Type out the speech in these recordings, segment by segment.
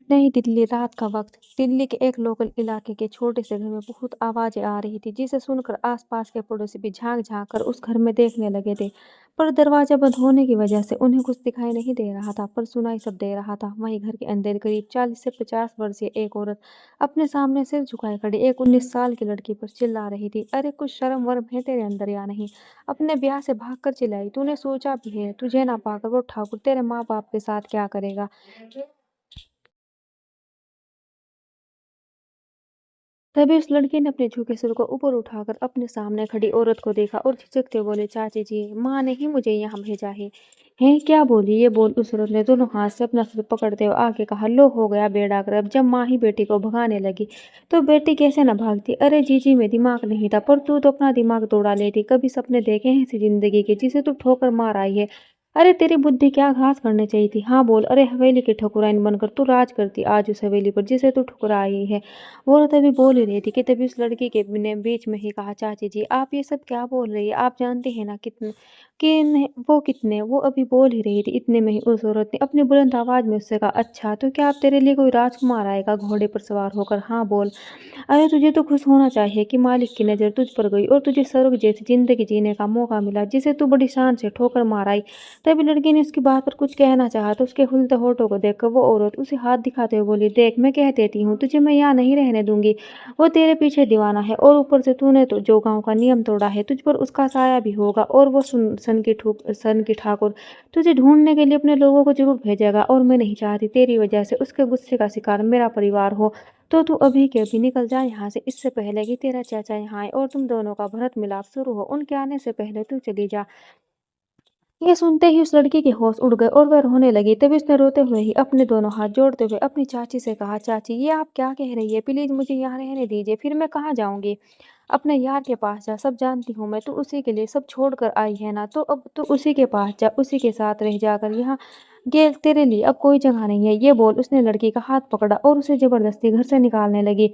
नई दिल्ली, रात का वक्त। दिल्ली के एक लोकल इलाके के छोटे से घर में बहुत आवाजें आ रही थी, जिसे सुनकर आसपास के पड़ोसी भी झांक झांक कर उस घर में देखने लगे थे। पर दरवाजा बंद होने की वजह से उन्हें कुछ दिखाई नहीं दे रहा था, पर सुनाई सब दे रहा था। वहीं घर के अंदर करीब 40 से 50 वर्षीय एक औरत अपने सामने सिर झुकाए खड़ी एक 19 साल की लड़की पर चिल्ला रही थी, अरे कुछ शर्म वर्म है तेरे अंदर या नहीं? अपने ब्याह से भाग कर चिल्लाई, तूने सोचा भी है तुझे ना पाकर वो ठाकुर तेरे माँ बाप के साथ क्या करेगा? तभी उस लड़के ने अपने झुके सिर को ऊपर उठाकर अपने सामने खड़ी औरत को देखा और झिझकते बोले, चाची जी, माँ ने ही मुझे यहाँ भेजा है। हैं क्या बोली? ये बोल उस औरत ने दोनों हाथ से अपना सिर पकड़ते हुए आगे कहा, लो हो गया बेड़ा गर्क। जब माँ ही बेटी को भगाने लगी तो बेटी कैसे न भागती? अरे जीजी में दिमाग नहीं था, पर तू तो अपना दिमाग दौड़ा लेती। कभी सपने देखे हैं ऐसी जिंदगी के जिसे तू ठोकर मार आई है? अरे तेरी बुद्धि क्या घास करनी चाहिए थी? हाँ बोल, अरे हवेली की ठकुराइन बनकर तू राज करती आज उस हवेली पर जिसे तू ठुकरा आई है। वो तो तभी बोल ही रही थी कि तभी उस लड़की के ने बीच में ही कहा, चाची जी आप ये सब क्या बोल रही है? आप जानती है ना कितने वो कितने? वो अभी बोल ही रही थी, इतने में ही उस औरत ने अपनी बुलंद आवाज में उससे कहा, अच्छा तो क्या अब तेरे लिए कोई राजकुमार आएगा घोड़े पर सवार होकर? हाँ बोल। अरे तुझे तो खुश होना चाहिए कि मालिक की नज़र तुझ पर गई और तुझे स्वर्ग जैसी जिंदगी जीने का मौका मिला जिसे तू बड़ी शान से ठोकर मार आई। तभी लड़की ने उसकी बात पर कुछ कहना चाहा तो उसके खुलते होठों को देखकर वो औरत उसे हाथ दिखाते हुए बोली, देख मैं कह देती हूँ तुझे मैं यहाँ नहीं रहने दूंगी। वो तेरे पीछे दीवाना है और ऊपर से तूने तो जो गांव का नियम तोड़ा है तुझ पर उसका साया भी होगा और वो सन की ठाकुर तुझे ढूंढने के लिए अपने लोगों को जरूर भेजेगा और मैं नहीं चाहती तेरी वजह से उसके गुस्से का शिकार मेरा परिवार हो। तो तू अभी के अभी निकल जा यहाँ से, इससे पहले कि तेरा चाचा यहाँ आए और तुम दोनों का भरत मिलाप शुरू हो। उनके आने से पहले तू चली जा। ये सुनते ही उस लड़की के होश उड़ गए और वह रोने लगी। तभी उसने रोते हुए ही अपने दोनों हाथ जोड़ते हुए अपनी चाची से कहा, चाची ये आप क्या कह रही है? प्लीज मुझे यहाँ रहने दीजिए, फिर मैं कहाँ जाऊंगी? अपने यार के पास जा, सब जानती हूँ मैं, तू उसी के लिए सब छोड़ कर आई है ना, तो अब तू उसी के पास जा, उसी के साथ रह जाकर। यहाँ ये तेरे लिए अब कोई जगह नहीं है। ये बोल उसने लड़की का हाथ पकड़ा और उसे जबरदस्ती घर से निकालने लगी।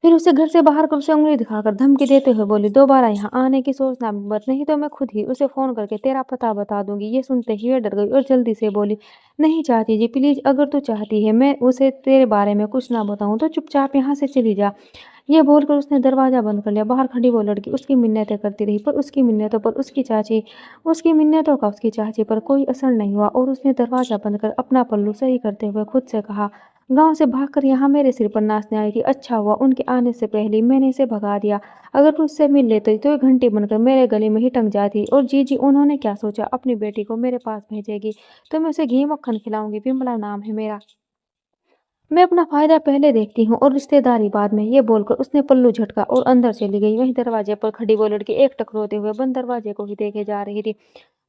फिर उसे घर से बाहर कर उसे उंगली दिखाकर धमकी देते हुए बोली, दोबारा यहाँ आने की सोचना मत, नहीं तो मैं खुद ही उसे फोन करके तेरा पता बता दूंगी। ये सुनते ही वह डर गई और जल्दी से बोली, नहीं चाची जी प्लीज, अगर तू चाहती है मैं उसे तेरे बारे में कुछ ना बताऊं तो चुपचाप यहाँ से चली जा। ये बोलकर उसने दरवाजा बंद कर लिया। बाहर खड़ी वो लड़की उसकी मिन्नतें करती रही, पर उसकी मिन्नतों का उसकी चाची पर कोई असर नहीं हुआ और उसने दरवाजा बंद कर अपना पल्लू सही करते हुए खुद से कहा, गांव से भागकर यहाँ मेरे सिर पर नाचने आई थी। अच्छा हुआ उनके आने से पहले ही मैंने इसे भगा दिया। अगर वो उससे मिल लेती तो ये घंटी बनकर मेरे गले में ही टंग जाती। और जी जी उन्होंने क्या सोचा, अपनी बेटी को मेरे पास भेजेगी तो मैं उसे घी मक्खन खिलाऊंगी। विमला नाम है मेरा, मैं अपना फायदा पहले देखती हूँ और रिश्तेदारी बाद में। ये बोलकर उसने पल्लू झटका और अंदर चली गई। वहीं दरवाजे पर खड़ी वो लड़की एक टक रोते हुए बंद दरवाजे को ही देखे जा रही थी।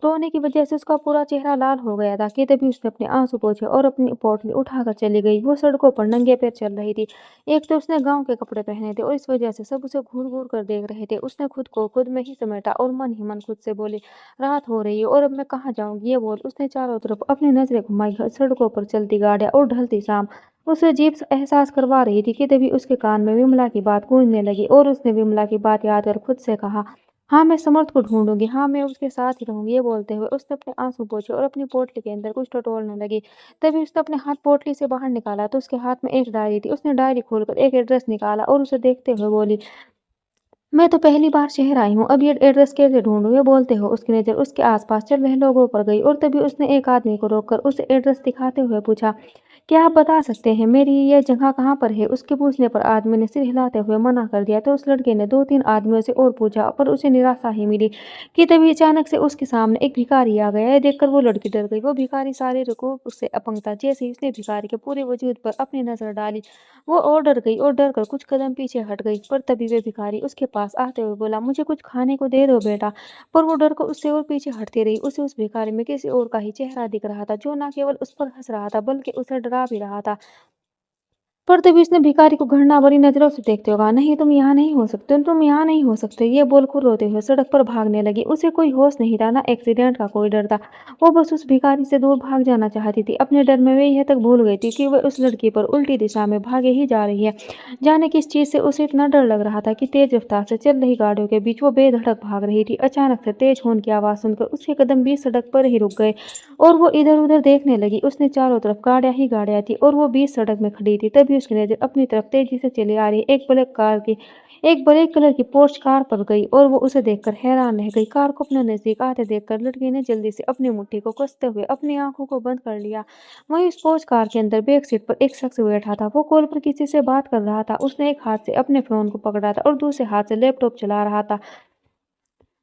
रोने की वजह से उसका पूरा चेहरा लाल हो गया था कि तभी उसने अपने आंसू पोंछे और अपनी पोटली उठाकर चली गई। वो सड़कों पर नंगे पैर चल रही थी। एक तो उसने गांव के कपड़े पहने थे और इस वजह से सब उसे घूर घूर कर देख रहे थे। उसने खुद को खुद में ही समेटा और मन ही मन खुद से बोली, रात हो रही है और अब मैं कहाँ जाऊंगी? ये बोल उसने चारों तरफ अपनी नजरें घुमाई। सड़कों पर चलती गाड़ियां और ढलती शाम उसे अजीब सा एहसास करवा रही थी कि तभी उसके कान में विमला की बात गूंजने लगी और उसने विमला की बात याद कर खुद से कहा, हाँ मैं समर्थ को ढूंढूंगी, हाँ मैं उसके साथ ही रहूंगी। ये बोलते हुए उसने अपने आंसू पोंछे और अपनी पोटली के अंदर कुछ टटोलने लगी। तभी उसने अपने हाथ पोटली से बाहर निकाला तो उसके हाथ में एक डायरी थी। उसने डायरी खोलकर एक एड्रेस निकाला और उसे देखते हुए बोली, मैं तो पहली बार शहर आई हूँ, अब ये एड्रेस कैसे ढूंढूं? ये बोलते हो उसकी नजर उसके आसपास चल रहे लोगों पर गई और तभी उसने एक आदमी को रोककर उसे एड्रेस दिखाते हुए पूछा, क्या आप बता सकते हैं मेरी ये जगह कहाँ पर है? उसके पूछने पर आदमी ने सिर हिलाते हुए मना कर दिया। तो उस लड़के ने दो तीन आदमियों से और पूछा पर उसे निराशा ही मिली कि तभी अचानक से उसके सामने एक भिखारी आ गया। ये देखकर वो लड़की डर गई। वो भिखारी सारे रूप से अपंग था। जैसे ही उसने भिखारी के पूरे वजूद पर अपनी नजर डाली वो और डर गई और डर कर कुछ कदम पीछे हट गई। पर तभी वे भिखारी उसके पास आते हुए बोला, मुझे कुछ खाने को दे दो बेटा। पर वो डर कर उससे और पीछे हटती रही। उसे उस भिखारी में किसी और का ही चेहरा दिख रहा था जो ना केवल उस पर हंस रहा था बल्कि उसे डरा भी रहा था। पर तभी उसने भिखारी को घृणा भरी नजरों से देखते हुए कहा, नहीं तुम यहाँ नहीं हो सकते, तुम यहाँ नहीं हो सकते। ये बोलकर रोते हुए सड़क पर भागने लगी। उसे कोई होश नहीं था, ना एक्सीडेंट का कोई डर था। वो बस उस भिखारी से दूर भाग जाना चाहती थी। अपने डर में वे यह तक भूल गई थी कि वह उस लड़की पर उल्टी दिशा में भागे ही जा रही है। जाने किस चीज से उसे इतना डर लग रहा था कि तेज रफ्तार से चल रही गाड़ियों के बीच वो बेधड़क भाग रही थी। अचानक से तेज हॉर्न की आवाज सुनकर उसके कदम भी सड़क पर ही रुक गए और वो इधर-उधर देखने लगी। उसने चारों तरफ गाड़ियाँ ही गाड़ियाँ थी और वो बीच सड़क में खड़ी थी। तभी उसकी नज़र अपनी तरफ तेजी से चली आ रही एक ब्लैक कलर की पोर्श कार पर गई और वो उसे देखकर हैरान रह गई। कार को अपने नजदीक आते देखकर लड़की ने जल्दी से अपनी मुट्ठी को कसते हुए अपनी आंखों को बंद कर लिया। वहीं उस पोर्श कार के अंदर बैक सीट पर एक शख्स बैठा था। वो कॉल पर किसी से बात कर रहा था। उसने एक हाथ से अपने फोन को पकड़ा था और दूसरे हाथ से लैपटॉप चला रहा था।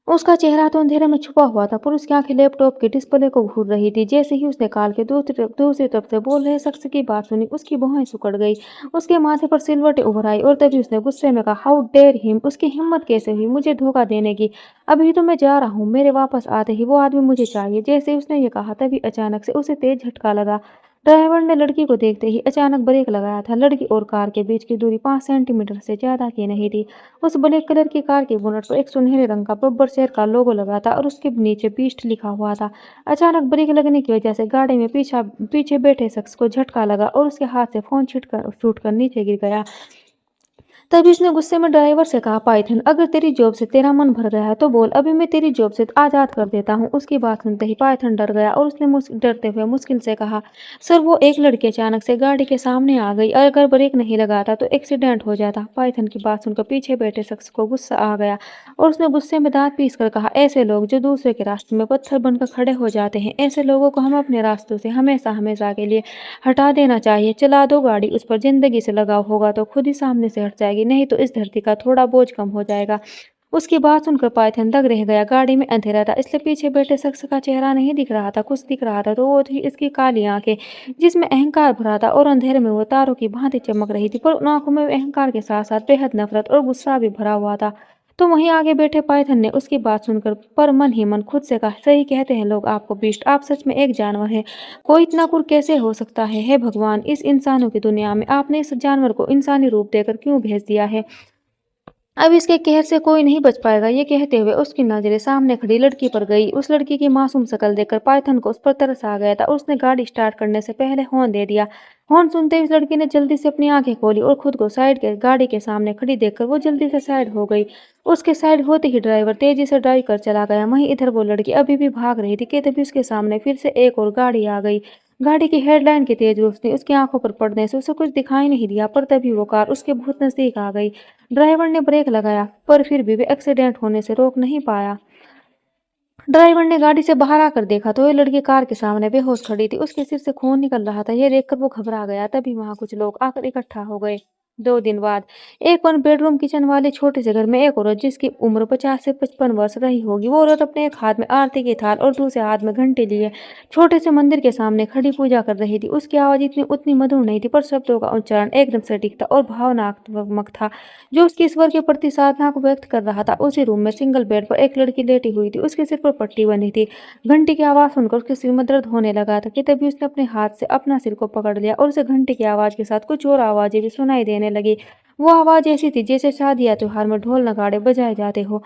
उसका चेहरा तो अंधेरे में छुपा हुआ था, पर उसकी आंखें लैपटॉप के डिस्प्ले को घूर रही थी। जैसे ही उसने कॉल के दूसरी तरफ से बोल रहे शख्स की बात सुनी, उसकी भौहें सिकुड़ गई। उसके माथे पर सिलवटें उभर आई और तभी उसने गुस्से में कहा, हाउ डेयर हिम! उसकी हिम्मत कैसे हुई मुझे धोखा देने की? अभी तो मैं जा रहा हूँ, मेरे वापस आते ही वो आदमी मुझे चाहिए। जैसे ही उसने ये कहा, तभी अचानक से उसे तेज झटका लगा। ड्राइवर ने लड़की को देखते ही अचानक ब्रेक लगाया था। लड़की और कार के बीच की दूरी 5 सेंटीमीटर से ज्यादा की नहीं थी। उस ब्लैक कलर की कार के बोनट पर एक सुनहरे रंग का बब्बर शेर का लोगो लगा था और उसके नीचे बीस्ट लिखा हुआ था। अचानक ब्रेक लगने की वजह से गाड़ी में पीछे बैठे शख्स को झटका लगा और उसके हाथ से फोन छूटकर नीचे गिर गया। तभी उसने गुस्से में ड्राइवर से कहा, पाइथन अगर तेरी जॉब से तेरा मन भर गया है तो बोल, अभी मैं तेरी जॉब से आजाद कर देता हूँ। उसकी बात सुनते ही पाइथन डर गया और उसने डरते हुए मुश्किल से कहा, सर वो एक लड़की अचानक से गाड़ी के सामने आ गई और अगर ब्रेक नहीं लगाता तो एक्सीडेंट हो जाता। पाइथन की बात सुनकर पीछे बैठे शख्स को गुस्सा आ गया और उसने गुस्से में दांत पीस कर कहा, ऐसे लोग जो दूसरे के रास्ते में पत्थर बनकर खड़े हो जाते हैं, ऐसे लोगों को हम अपने रास्तों से हमेशा हमेशा के लिए हटा देना चाहिए। चला दो गाड़ी, उस पर जिंदगी से लगाव होगा तो खुद ही सामने से हट जाएगी, नहीं तो इस धरती का थोड़ा बोझ कम हो जाएगा। उसकी बात सुनकर पाइथन दंग रह गया। गाड़ी में अंधेरा था, इसलिए पीछे बैठे शख्स का चेहरा नहीं दिख रहा था। कुछ दिख रहा था तो वो थी इसकी काली आंखें, जिसमें अहंकार भरा था और अंधेरे में वो तारों की भांति चमक रही थी। पर उन आंखों में अहंकार के साथ साथ बेहद नफरत और गुस्सा भी भरा हुआ था। तो वहीं आगे बैठे पाइथन ने उसकी बात सुनकर पर मन ही मन खुद से कहा, सही कहते हैं लोग आपको बीस्ट, आप सच में एक जानवर है। कोई इतना क्रूर कैसे हो सकता है? हे भगवान, इस इंसानों की दुनिया में आपने इस जानवर को इंसानी रूप देकर क्यों भेज दिया है? अब इसके कहर से कोई नहीं बच पाएगा। ये कहते हुए उसकी नजरें सामने खड़ी लड़की पर गई। उस लड़की की मासूम शक्ल देखकर पाइथन को उस पर तरस आ गया था। उसने गाड़ी स्टार्ट करने से पहले हॉर्न दे दिया। हॉर्न सुनते ही उस लड़की ने जल्दी से अपनी आंखें खोली और खुद को साइड के गाड़ी के सामने खड़ी देखकर वो जल्दी से साइड हो गई। उसके साइड होते ही ड्राइवर तेजी से ड्राइव कर चला गया। वहीं इधर वो लड़की अभी भी भाग रही थी कि तभी उसके सामने फिर से एक और गाड़ी आ गई। गाड़ी की हेडलाइन की तेज रोशनी उसकी आंखों पर पड़ने से उसे कुछ दिखाई नहीं दिया, पर तभी वो कार उसके बहुत नजदीक आ गई। ड्राइवर ने ब्रेक लगाया, पर फिर भी वे एक्सीडेंट होने से रोक नहीं पाया। ड्राइवर ने गाड़ी से बाहर आकर देखा तो ये लड़की कार के सामने बेहोश खड़ी थी। उसके सिर से खून निकल रहा था। ये देखकर वो घबरा गया। तभी वहां कुछ लोग आकर इकट्ठा हो गए। 2 दिन बाद एक 1 बेडरूम किचन वाले छोटे से घर में एक औरत, जिसकी उम्र 50 से 55 वर्ष रही होगी, वो औरत अपने एक हाथ में आरती की थाल और दूसरे हाथ में घंटी लिए छोटे से मंदिर के सामने खड़ी पूजा कर रही थी। उसकी आवाज इतनी उतनी मधुर नहीं थी, पर शब्दों का उच्चारण एकदम सटीक था और भावनात्मक था, जो उसकी ईश्वर के प्रति साधना को व्यक्त कर रहा था। उसी रूम में सिंगल बेड पर एक लड़की लेटी हुई थी। उसके सिर पर पट्टी बनी थी। घंटी की आवाज सुनकर उसके सिर में दर्द होने लगा था कि तभी उसने अपने हाथ से अपना सिर को पकड़ लिया और उसे घंटी की आवाज के साथ कुछ और आवाजें भी सुनाई देने लगी। वो आवाज ऐसी थी जैसे शादी या त्योहार में ढोल नगाड़े बजाए जाते हो।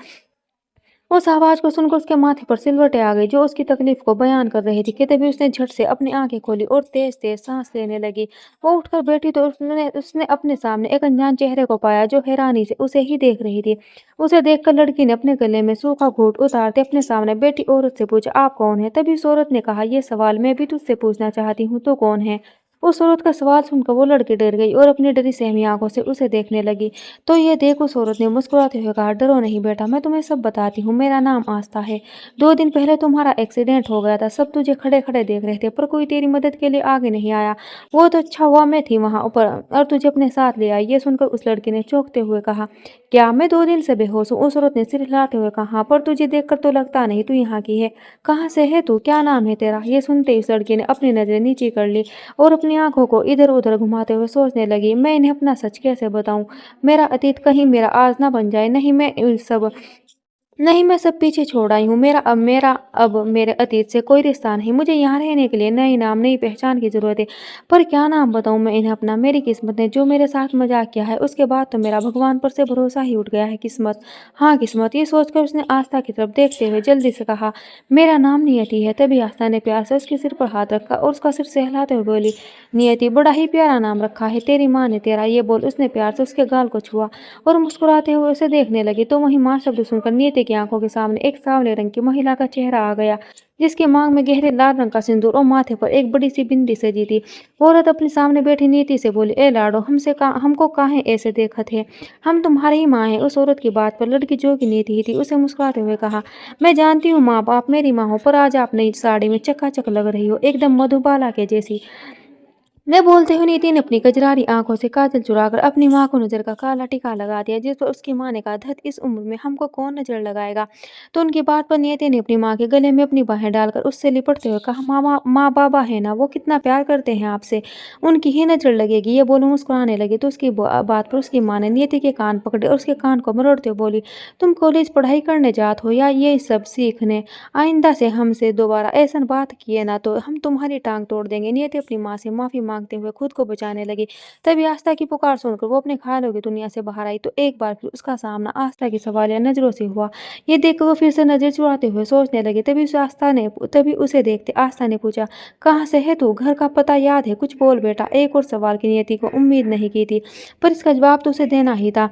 उस आवाज को सुनकर उसके माथे पर सिलवटें आ गई, जो उसकी तकलीफ को बयान कर रही थी कि तभी उसने झट से अपनी आंखें खोली और तेज तेज सांस लेने लगी। वो उठकर बैठी तो उसने उसने अपने सामने एक अनजान चेहरे को पाया, जो हैरानी से उसे ही देख रही थी। उसे देखकर लड़की ने अपने गले में सूखा घूंट उतारते अपने सामने बैठी औरत से पूछा, आप कौन है? तभी उस औरत ने कहा, ये सवाल मैं भी तुझसे पूछना चाहती हूँ, तो कौन है? उस औरत का सवाल सुनकर वो लड़की डर गई और अपनी डरी सहमी आंखों से उसे देखने लगी। तो ये देख उस औरत ने मुस्कुराते हुए कहा, डरो नहीं बेटा, मैं तुम्हें सब बताती हूँ। मेरा नाम आस्था है। 2 दिन पहले तुम्हारा एक्सीडेंट हो गया था। सब तुझे खड़े खड़े देख रहे थे, पर कोई तेरी मदद के लिए आगे नहीं आया। वो तो अच्छा हुआ मैं थी वहां ऊपर और तुझे अपने साथ ले आई। ये सुनकर उस लड़की ने चौंकते हुए कहा, क्या मैं 2 दिन से बेहोश हूँ? उस औरत ने सिर हिलाते हुए कहा, हाँ, पर तुझे देखकर तो लगता नहीं तू यहाँ की है। कहाँ से है तू? क्या नाम है तेरा? ये सुनते ही उस लड़की ने अपनी नजरें नीचे कर ली और अपनी आंखों को इधर उधर घुमाते हुए सोचने लगी, मैं इन्हें अपना सच कैसे बताऊं? मेरा अतीत कहीं मेरा आज ना बन जाए। नहीं, मैं इस सब नहीं, मैं सब पीछे छोड़ आई हूँ। मेरा अब मेरे अतीत से कोई रिश्ता नहीं। मुझे यहाँ रहने के लिए नए नाम, नई पहचान की ज़रूरत है। पर क्या नाम बताऊँ मैं इन्हें अपना? मेरी किस्मत ने जो मेरे साथ मज़ाक किया है, उसके बाद तो मेरा भगवान पर से भरोसा ही उठ गया है। किस्मत, हाँ किस्मत, ये सोचकर उसने आस्था की तरफ देखते हुए जल्दी से कहा, मेरा नाम नियति है। तभी आस्था ने प्यार से उसके सिर पर हाथ रखा और उसका सिर सहलाते हुए बोली, नियति, बड़ा ही प्यारा नाम रखा है। तेरी माँ ने तेरा, ये बोल उसने प्यार से उसके गाल को छुआ और मुस्कुराते हुए उसे देखने लगी। तो वहीं माँ शब्द सुनकर नियति की आंखों के सामने एक सांवले रंग की महिला का चेहरा आ गया, जिसके मांग में गहरे लाल रंग का सिंदूर और माथे पर एक बड़ी सी बिंदी सजी थी। औरत अपने सामने बैठी नियति से बोली, ए लाडो, हमको काहे ऐसे देखत है? हम तुम्हारी ही माँ है। उस औरत की बात पर लड़की जो की नियति ही थी, उसे मुस्कुराते हुए कहा, मैं जानती हूँ माँ, आप मेरी माँ हो, पर आज आप नई साड़ी में चकाचक लग रही हो, एकदम मधुबाला के जैसी। मैं बोलते हुए नियति ने अपनी कजरारी आंखों से काजल चुराकर अपनी माँ को नजर का काला टीका लगा दिया, जिस पर उसकी माँ ने कहा, धत, इस उम्र में हमको कौन नजर लगाएगा? तो उनकी बात पर नियति ने अपनी माँ के गले में अपनी बाहें डालकर उससे लिपटते हुए कहा, मामा, माँ बाबा है ना, वो कितना प्यार करते हैं आपसे, उनकी ही नजर लगेगी। ये बोलो मुस्कुराने लगी तो उसकी बात पर उसकी माँ ने नियति के कान पकड़े और उसके कान को मरोड़ते हुए बोली, तुम कॉलेज पढ़ाई करने जात हो या ये सब सीखने? आइंदा से हमसे दोबारा ऐसा बात किए ना तो हम तुम्हारी टांग तोड़ देंगे। नियति अपनी माँ से माफी मांगते हुए खुद को बचाने लगी। तभी आस्था की पुकार सुनकर वो अपने ख्यालों की दुनिया से बाहर आई तो एक बार फिर उसका सामना आस्था की सवालिया नजरों से हुआ। ये देखकर वो फिर से नजर चुराते हुए सोचने लगी। तभी उसे देखते आस्था ने पूछा, कहाँ से है तू? घर का पता याद है? कुछ बोल बेटा। एक और सवाल की नियति को उम्मीद नहीं की थी, पर इसका जवाब तो उसे देना ही था।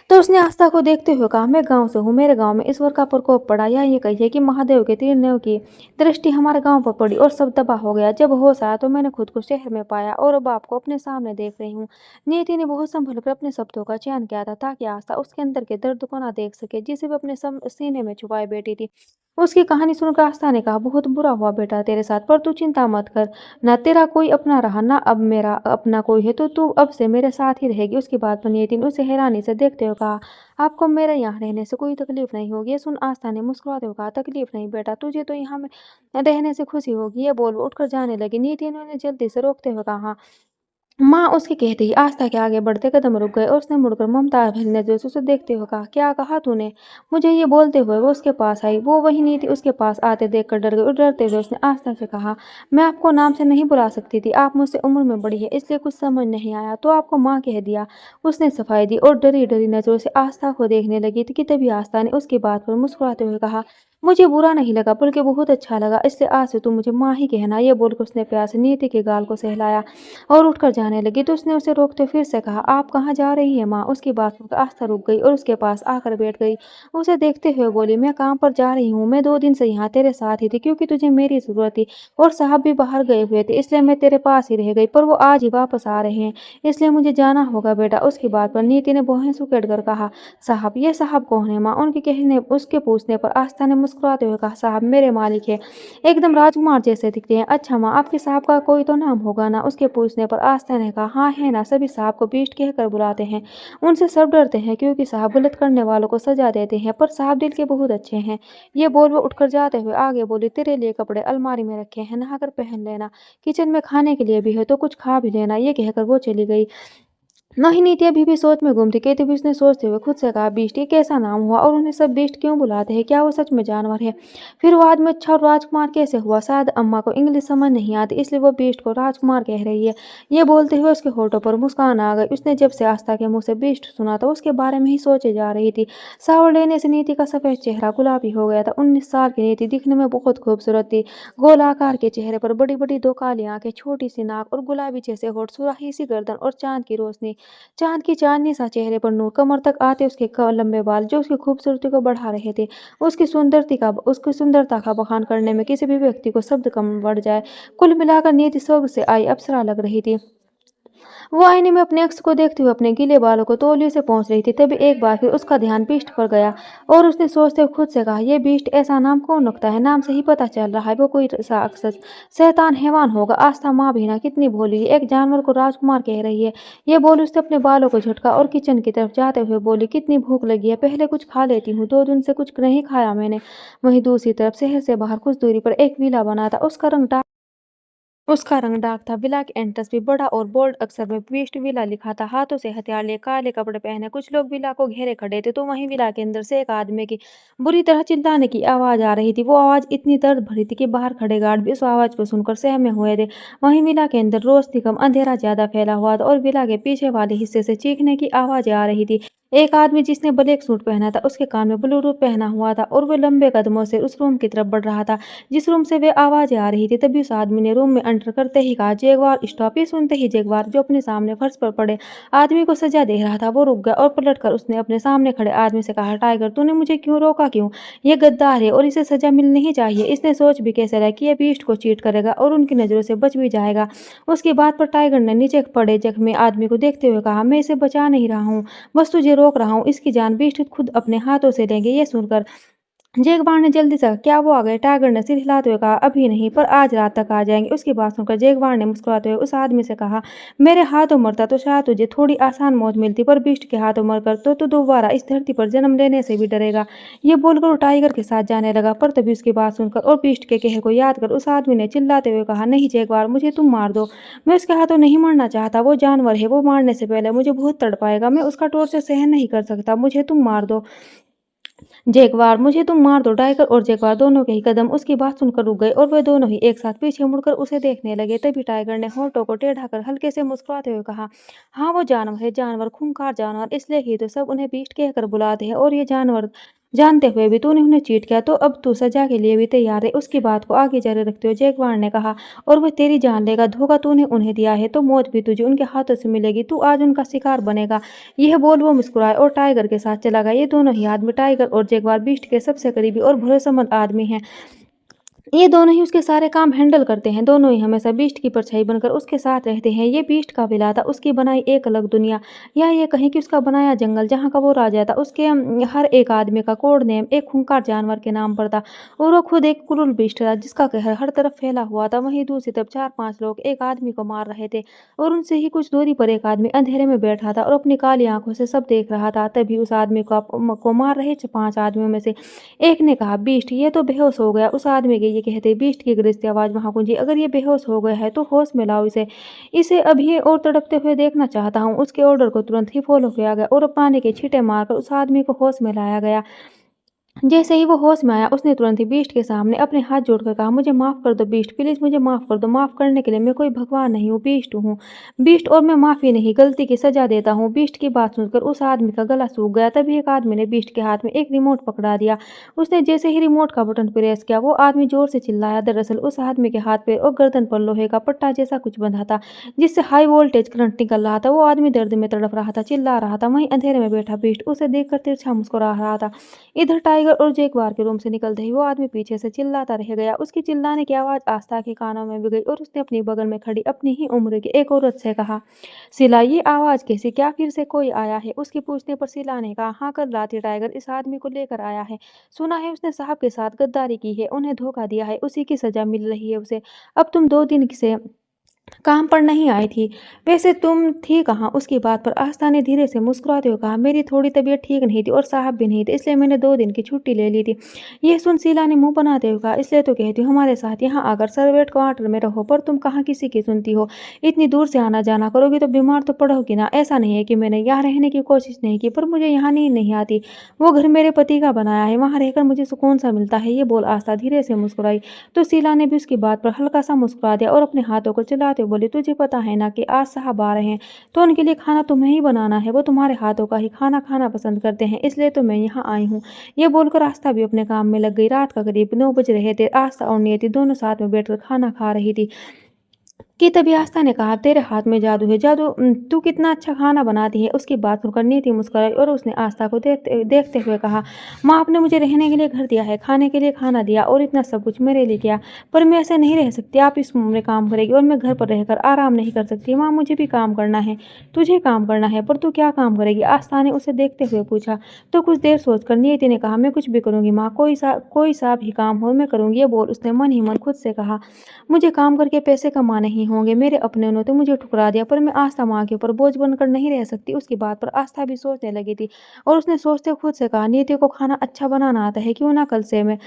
तो उसने आस्था को देखते हुए कहा, मैं गांव से हूँ, मेरे गांव में ईश्वर का प्रकोप पड़ा, या ये कहिए कि महादेव के तीर की दृष्टि हमारे गांव पर पड़ी और सब तबाह हो गया। जब होश आया तो मैंने खुद को शहर में पाया और अब आपको अपने सामने देख रही हूँ। नियति ने बहुत संभल कर अपने शब्दों का चयन किया था ताकि आस्था उसके अंदर के दर्द को ना देख सके, जिसे वो अपने सीने में छुपाए बैठी थी। उसकी कहानी सुनकर आस्था ने कहा, बहुत बुरा हुआ बेटा तेरे साथ, पर तू चिंता मत कर। ना तेरा कोई अपना रहा, ना अब मेरा अपना कोई है, तो तू अब से मेरे साथ ही रहेगी। उसकी बात पर नियति ने उसे हैरानी से देखते हुए कहा, आपको मेरे यहाँ रहने से कोई तकलीफ नहीं होगी? ये सुन आस्था ने मुस्कुराते हुए कहा, तकलीफ नहीं बेटा, तुझे तो यहाँ में रहने से खुशी होगी। ये बोल वो उठकर जाने लगी। नियति ने उन्हें जल्दी से रोकते हुए कहा, माँ, उसके कहते ही आस्था के आगे बढ़ते कदम रुक गए और उसने मुड़कर ममता भरी नजरों से उसे देखते हुए कहा, क्या कहा तूने? मुझे ये बोलते हुए वो उसके पास आई। वो वही नीति उसके पास आते देखकर डर गई और डरते हुए उसने आस्था से कहा, मैं आपको नाम से नहीं बुला सकती थी, आप मुझसे उम्र में बड़ी है, इसलिए कुछ समझ नहीं आया तो आपको माँ कह दिया। उसने सफाई दी और डरी डरी नजरों से आस्था को देखने लगी थी कि तभी आस्था ने उसकी बात पर मुस्कुराते हुए कहा, मुझे बुरा नहीं लगा बल्कि बहुत अच्छा लगा, इसलिए आज से तुम मुझे माँ ही कहना। ये बोलकर उसने प्यार से नीति के गाल को सहलाया और उठकर जाने लगी तो उसने उसे रोकते फिर से कहा, आप कहाँ जा रही है माँ? उसकी बात सुनकर आस्था रुक गई और उसके पास आकर बैठ गई। उसे देखते हुए बोली, मैं काम पर जा रही हूँ, मैं 2 दिन से यहाँ तेरे साथ ही थी क्योंकि तुझे मेरी जरूरत थी और साहब भी बाहर गए हुए थे, इसलिए मैं तेरे पास ही रह गई, पर वो आज ही वापस आ रहे हैं, इसलिए मुझे जाना होगा बेटा। उसकी बात पर नीति ने भौहें सुकेट कर कहा, साहब? ये साहब कौन है माँ? उनके कहने उसके पूछने पर आस्था ने मुस्कुराते हुए कहा, साहब मेरे मालिक है, एकदम राजकुमार जैसे दिखते हैं। अच्छा माँ, आपके साहब का कोई तो नाम होगा ना? उसके पूछने पर आस्था ने कहा, हाँ है ना, सभी साहब को बीस्ट कहकर बुलाते हैं, उनसे सब डरते हैं क्योंकि साहब गलत करने वालों को सजा देते हैं, पर साहब दिल के बहुत अच्छे हैं। ये बोल वो उठकर जाते हुए आगे बोली, तेरे लिए कपड़े अलमारी में रखे हैं, नहाकर पहन लेना, किचन में खाने के लिए भी है तो कुछ खा भी लेना। ये कहकर वो चली गई। नहीं, नीति अभी भी सोच में गुम थी कि तभी उसने सोचते हुए खुद से कहा, बीस्ट, ये कैसा नाम हुआ और उन्हें सब बीस्ट क्यों बुलाते हैं? क्या वो सच में जानवर है? फिर वो आदमी अच्छा राजकुमार कैसे हुआ? शायद अम्मा को इंग्लिश समझ नहीं आती इसलिए वो बीस्ट को राजकुमार कह रही है। ये बोलते हुए उसके होठों पर मुस्कान आ गई। उसने जब से आस्था के मुंह से बीस्ट सुना था उसके बारे में ही सोचे जा रही थी। सावर लेने से नीति का सफेद चेहरा गुलाबी हो गया था। 19 साल की नीति दिखने में बहुत खूबसूरत थी। गोल आकार के चेहरे पर बड़ी बड़ी 2 काली आंखें, छोटी सी नाक और गुलाबी जैसे होठ, सुराही सी गर्दन और चांद की रोशनी, चाँद की चाँदनी सा चेहरे पर नूर, कमर तक आते उसके लंबे बाल जो उसकी खूबसूरती को बढ़ा रहे थे। उसकी सुंदरता का बखान करने में किसी भी व्यक्ति को शब्द कम पड़ जाए। कुल मिलाकर नियति स्वर्ग से आई अप्सरा लग रही थी। वो आईने में अपने अक्स को देखते हुए अपने गीले बालों को तौलिए से पहुंच रही थी। तभी एक बार फिर उसका ध्यान बीस्ट पर गया और उसने सोचते हुए खुद से कहा, ये बीस्ट ऐसा नाम कौन रखता है? नाम से ही पता चल रहा है वो कोई राक्षस शैतान हैवान होगा। आस्था माँ भी ना कितनी भोली है, एक जानवर को राजकुमार कह रही है। ये बोली उसने अपने बालों को झटका और किचन की तरफ जाते हुए बोली, कितनी भूख लगी है, पहले कुछ खा लेती हूँ, 2 दिन से कुछ नहीं खाया मैंने। वहीं दूसरी तरफ शहर से बाहर कुछ दूरी पर एक विला बना था, उसका रंग उसका रंग डार्क था। विला के एंट्रेंस भी बड़ा और बोल्ड अक्षर में बीस्ट विला लिखा था। हाथों से हथियार लिए, काले कपड़े पहने कुछ लोग विला को घेरे खड़े थे। तो वहीं विला के अंदर से एक आदमी की बुरी तरह चिल्लाने की आवाज आ रही थी। वो आवाज इतनी दर्द भरी थी कि बाहर खड़े गार्ड भी उस आवाज को सुनकर सहमे हुए थे। वहीं विला के अंदर रोशनी कम, अंधेरा ज्यादा फैला हुआ था और विला के पीछे वाले हिस्से से चीखने की आवाजें आ रही थी। एक आदमी जिसने ब्लैक सूट पहना था, उसके कान में ब्लूटूथ पहना हुआ था और वो लंबे कदमों से उस रूम की तरफ बढ़ रहा था जिस रूम से वे आवाजें आ रही थी। तभी उस आदमी ने रूम में एंटर करते ही कहा, जैगवार स्टॉप। ये सुनते ही जैगवार, जो अपने सामने फर्श पर पड़े आदमी को सजा दे रहा था, वो रुक गया और पलटकर उसने अपने सामने खड़े आदमी से कहा, टाइगर तूने मुझे क्यों रोका, क्यों? ये गद्दार है और इसे सजा मिलनी ही चाहिए। इसने सोच भी कैसे रहा कि ये बीस्ट को चीट करेगा और उनकी नजरों से बच भी जाएगा। उसकी बात पर टाइगर ने नीचे पड़े जख्मी आदमी को देखते हुए कहा, मैं इसे बचा नहीं रहा हूँ, बस तुझे रोक रहा हूँ। इसकी जान बीस्ट खुद अपने हाथों से लेंगे। ये सुनकर जैगवार ने जल्दी से कहा, क्या वो आ गए? टाइगर ने सिर हिलाते हुए कहा, अभी नहीं, पर आज रात तक आ जाएंगे। उसकी बात सुनकर जैगवार ने मुस्कुराते हुए उस आदमी से कहा, मेरे हाथों मरता तो शायद तुझे थोड़ी आसान मौत मिलती, पर बीस्ट के हाथों मरकर तो तू दोबारा इस धरती पर जन्म लेने से भी डरेगा। ये बोलकर वो टाइगर के साथ जाने लगा, पर तभी उसकी बात सुनकर और बीस्ट के कहर को याद कर उस आदमी ने चिल्लाते हुए कहा, नहीं जैगवार, मुझे तुम मार दो। मैं उसके हाथों नहीं मरना चाहता। वो जानवर है, वो मारने से पहले मुझे बहुत तड़पाएगा। मैं उसका टॉर्चर सहन नहीं कर सकता। मुझे तुम मार दो जैगवार, मुझे तुम मार दो। टाइगर और जैगवार दोनों के ही कदम उसकी बात सुनकर रुक गए और वे दोनों ही एक साथ पीछे मुड़कर उसे देखने लगे। तभी टाइगर ने होठों को टेढ़ा कर हल्के से मुस्कुराते हुए कहा, हाँ वो जानवर है, जानवर, खूंखार जानवर, इसलिए ही तो सब उन्हें बीस्ट कहकर बुलाते हैं। और ये जानवर जानते हुए भी तूने उन्हें चीट किया, तो अब तू सजा के लिए भी तैयार है। उसकी बात को आगे जारी रखते हुए जैगवार ने कहा, और वो तेरी जान लेगा। धोखा तूने उन्हें दिया है तो मौत भी तुझे उनके हाथों से मिलेगी। तू आज उनका शिकार बनेगा। यह बोल वो मुस्कुराए और टाइगर के साथ चला गया। ये दोनों ही आदमी टाइगर और जैगवार बीस्ट के सबसे करीबी और भरोसेमंद आदमी हैं। ये दोनों ही उसके सारे काम हैंडल करते हैं। दोनों ही हमेशा बीस्ट की परछाई बनकर उसके साथ रहते हैं। ये बीस्ट का विला था, उसकी बनाई एक अलग दुनिया, या ये कहीं कि उसका बनाया जंगल जहाँ का वो राजा था। उसके हर एक आदमी का कोड नेम एक खूंखार जानवर के नाम पर था और वो खुद एक क्रूर बीस्ट था जिसका कहर हर तरफ फैला हुआ था। वहीं दूसरी तरफ 4-5 लोग एक आदमी को मार रहे थे और उनसे ही कुछ दूरी पर एक आदमी अंधेरे में बैठा था और अपनी काली आंखों से सब देख रहा था। तभी उस आदमी को मार रहे 5 आदमियों में से एक ने कहा, बीस्ट ये तो बेहोश हो गया। उस आदमी के ये कहते बीस्ट की गरजती आवाज वहां गूंजी, अगर ये बेहोश हो गया है तो होश में लाओ इसे। इसे अभी और तड़पते हुए देखना चाहता हूँ। उसके ऑर्डर को तुरंत ही फॉलो किया गया और पानी के छींटे मारकर उस आदमी को होश में लाया गया। जैसे ही वो होश में आया, उसने तुरंत ही बीस्ट के सामने अपने हाथ जोड़कर कहा, मुझे माफ कर दो बीस्ट, प्लीज मुझे माफ कर दो। माफ करने के लिए मैं कोई भगवान नहीं हूँ, बीस्ट हूँ। बीस्ट, और मैं माफी नहीं, गलती की सजा देता हूँ। बीस्ट की बात सुनकर उस आदमी का गला सूख गया। तभी एक आदमी ने बीस्ट के हाथ में एक रिमोट पकड़ा दिया। उसने जैसे ही रिमोट का बटन प्रेस किया, वो आदमी जोर से चिल्लाया। दरअसल उस आदमी के हाथ पैर और गर्दन पर लोहे का पट्टा जैसा कुछ बंधा था जिससे हाई वोल्टेज करंट निकल रहा था। वो आदमी दर्द में तड़प रहा था, चिल्ला रहा था। वहीं अंधेरे में बैठा बीस्ट उसे देखकर तिरछा मुस्कुरा रहा था। इधर टाइगर और जैगवार के रूम से निकलते ही वो आदमी पीछे से चिल्लाता रह गया। उसकी चिल्लाने की आवाज आस्था के कानों में भी गई और उसने अपनी बगल में खड़ी अपनी ही उम्र की एक औरत से कहा, सिला ये आवाज कैसी? क्या फिर से कोई आया है? उसके पूछने पर सिला ने कहा, हाँ कल रात ही टाइगर इस आदमी को लेकर आया है। सुना है उसने साहब के साथ गद्दारी की है, उन्हें धोखा दिया है, उसी की सजा मिल रही है उसे। अब तुम 2 दिन से काम पर नहीं आई थी, वैसे तुम थी कहाँ? उसकी बात पर आस्था ने धीरे से मुस्कुराते हुए कहा, मेरी थोड़ी तबीयत ठीक नहीं थी और साहब भी नहीं थे, इसलिए मैंने 2 दिन की छुट्टी ले ली थी। यह सुन शीला ने मुंह बनाते हुए कहा, इसलिए तो कहती हूँ हमारे साथ यहाँ आकर सर्वेंट क्वार्टर में रहो, पर तुम कहाँ किसी की सुनती हो? इतनी दूर से आना जाना करोगी तो बीमार तो पड़ोगी ना। ऐसा नहीं है कि मैंने यहाँ रहने की कोशिश नहीं की, पर मुझे यहाँ नींद नहीं आती। वो घर मेरे पति का बनाया है, वहाँ रहकर मुझे सुकून सा मिलता है। ये बोल आस्था धीरे से मुस्कुराई तो शीला ने भी उसकी बात पर हल्का सा मुस्कुरा दिया और अपने हाथों को चलाते हुए बोली, तुझे पता है ना कि आज साहब आ रहे हैं, तो उनके लिए खाना तुम्हें ही बनाना है। वो तुम्हारे हाथों का ही खाना खाना पसंद करते हैं, इसलिए तो मैं यहाँ आई हूँ। ये बोलकर आस्था भी अपने काम में लग गई। रात का करीब 9 बज रहे थे। आस्था और नियति दोनों साथ में बैठकर खाना खा रही थी कि तभी आस्था ने कहा, तेरे हाथ में जादू है, जादू, तू कितना अच्छा खाना बनाती है। उसकी बात सुनकर नीति मुस्कुराई और उसने आस्था को देखते देखते हुए कहा, माँ आपने मुझे रहने के लिए घर दिया है, खाने के लिए खाना दिया और इतना सब कुछ मेरे लिए किया, पर मैं ऐसे नहीं रह सकती। आप इस उम्र में काम करेगी और मैं घर पर रहकर आराम नहीं कर सकती। माँ मुझे भी काम करना है। तुझे काम करना है, पर तू क्या काम करेगी? आस्था ने उसे देखते हुए पूछा। तो कुछ देर सोचकर नियति ने कहा, मैं कुछ भी करूंगी माँ, कोई सा भी काम हो मैं करूंगी। ये बोल उसने मन ही मन खुद से कहा, मुझे काम करके पैसे कमाने ही होंगे। मेरे अपने ने तो मुझे ठुकरा दिया, पर मैं आस्था माँ के ऊपर बोझ बनकर नहीं रह सकती। उसकी बात पर आस्था भी सोचने लगी थी और उसने सोचते खुद से कहा, नीति को खाना अच्छा बनाना आता है, क्यों ना कल से मैं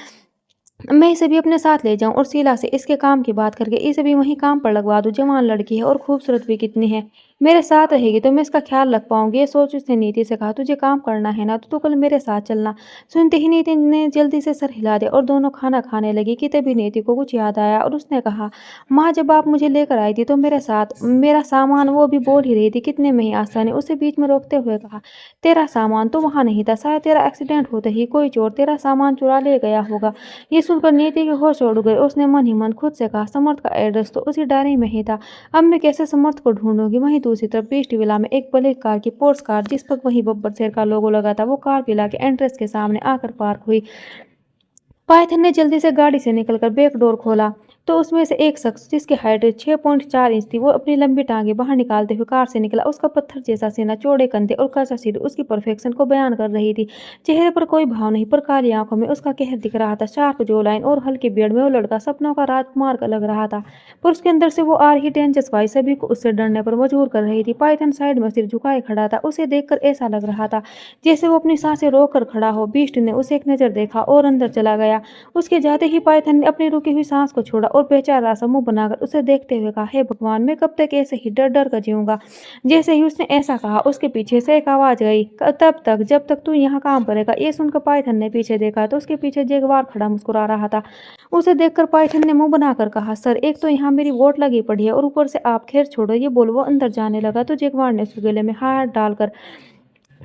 मैं इसे भी अपने साथ ले जाऊं और शीला से इसके काम की बात करके इसे भी वहीं काम पर लगवा दूं। जवान लड़की है और खूबसूरत भी कितनी है, मेरे साथ रहेगी तो मैं इसका ख्याल रख पाऊंगी। ये सोच उसने नीति से कहा, तुझे काम करना है ना तो तू कल मेरे साथ चलना। सुनते ही नीति ने जल्दी से सर हिला दिया और दोनों खाना खाने लगी कि तभी नीति को कुछ याद आया और उसने कहा, माँ जब आप मुझे लेकर आई थी तो मेरे साथ मेरा सामान, वो भी बोल ही रही थी कितने में ही आसानी, उसे बीच में रोकते हुए कहा, तेरा सामान तो वहां नहीं था, शायद तेरा एक्सीडेंट होते ही कोई चोर तेरा सामान चुरा ले गया होगा। ये सुनकर नीति के होश उड़ गए। उसने मन ही मन खुद से कहा, समर्थ का एड्रेस तो उसी डायरी में ही था, अब मैं कैसे समर्थ को ढूंढूंगी। वहीं दूसरी तरफ बीस्ट विला में एक ब्लैक कार की पोर्स कार, जिस पर वही बब्बर शेर का लोगो लगा था, वो कार विला के एंट्रेंस के सामने आकर पार्क हुई। पाइथन ने जल्दी से गाड़ी से निकलकर बैक डोर खोला तो उसमें से एक शख्स, जिसकी हाइट 6.4 इंच थी, वो अपनी लंबी टांगे बाहर निकालते हुए कार से निकला। उसका पत्थर जैसा सीना, चौड़े कंधे और कसा सिर उसकी परफेक्शन को बयान कर रही थी। चेहरे पर कोई भाव नहीं, पर काली आंखों में उसका कहर दिख रहा था। शार्प जो लाइन और हल्की बियर्ड में वो लड़का सपनों का राजकुमार का लग रहा था, पर उसके अंदर से वो आ रही टेंजस वाई सभी को उससे डरने पर मजबूर कर रही थी। पाइथन साइड में सिर झुकाए खड़ा था। उसे देखकर ऐसा लग रहा था जैसे वो अपनी सांसें रोक कर खड़ा हो। बीस्ट ने उसे एक नजर देखा और अंदर चला गया। उसके जाते ही पाइथन ने अपनी रुकी हुई सांस को छोड़ा और बेचारा सा मुंह बनाकर उसे देखते हुए कहा, हे भगवान, मैं कब तक ऐसे ही डर डर कर जीऊंगा। जैसे ही उसने ऐसा कहा उसके पीछे से एक आवाज गई, तब तक जब तक तू यहाँ काम करेगा। ये सुनकर पाइथन ने पीछे देखा तो उसके पीछे जगुआर खड़ा मुस्कुरा रहा था। उसे देखकर पाइथन ने मुंह बनाकर कहा, सर, एक तो यहाँ मेरी वोट लगी पड़ी है और ऊपर से आप, खैर छोड़ो ये बोल। वो अंदर जाने लगा तो जगुआर ने उसके गले में हाथ डालकर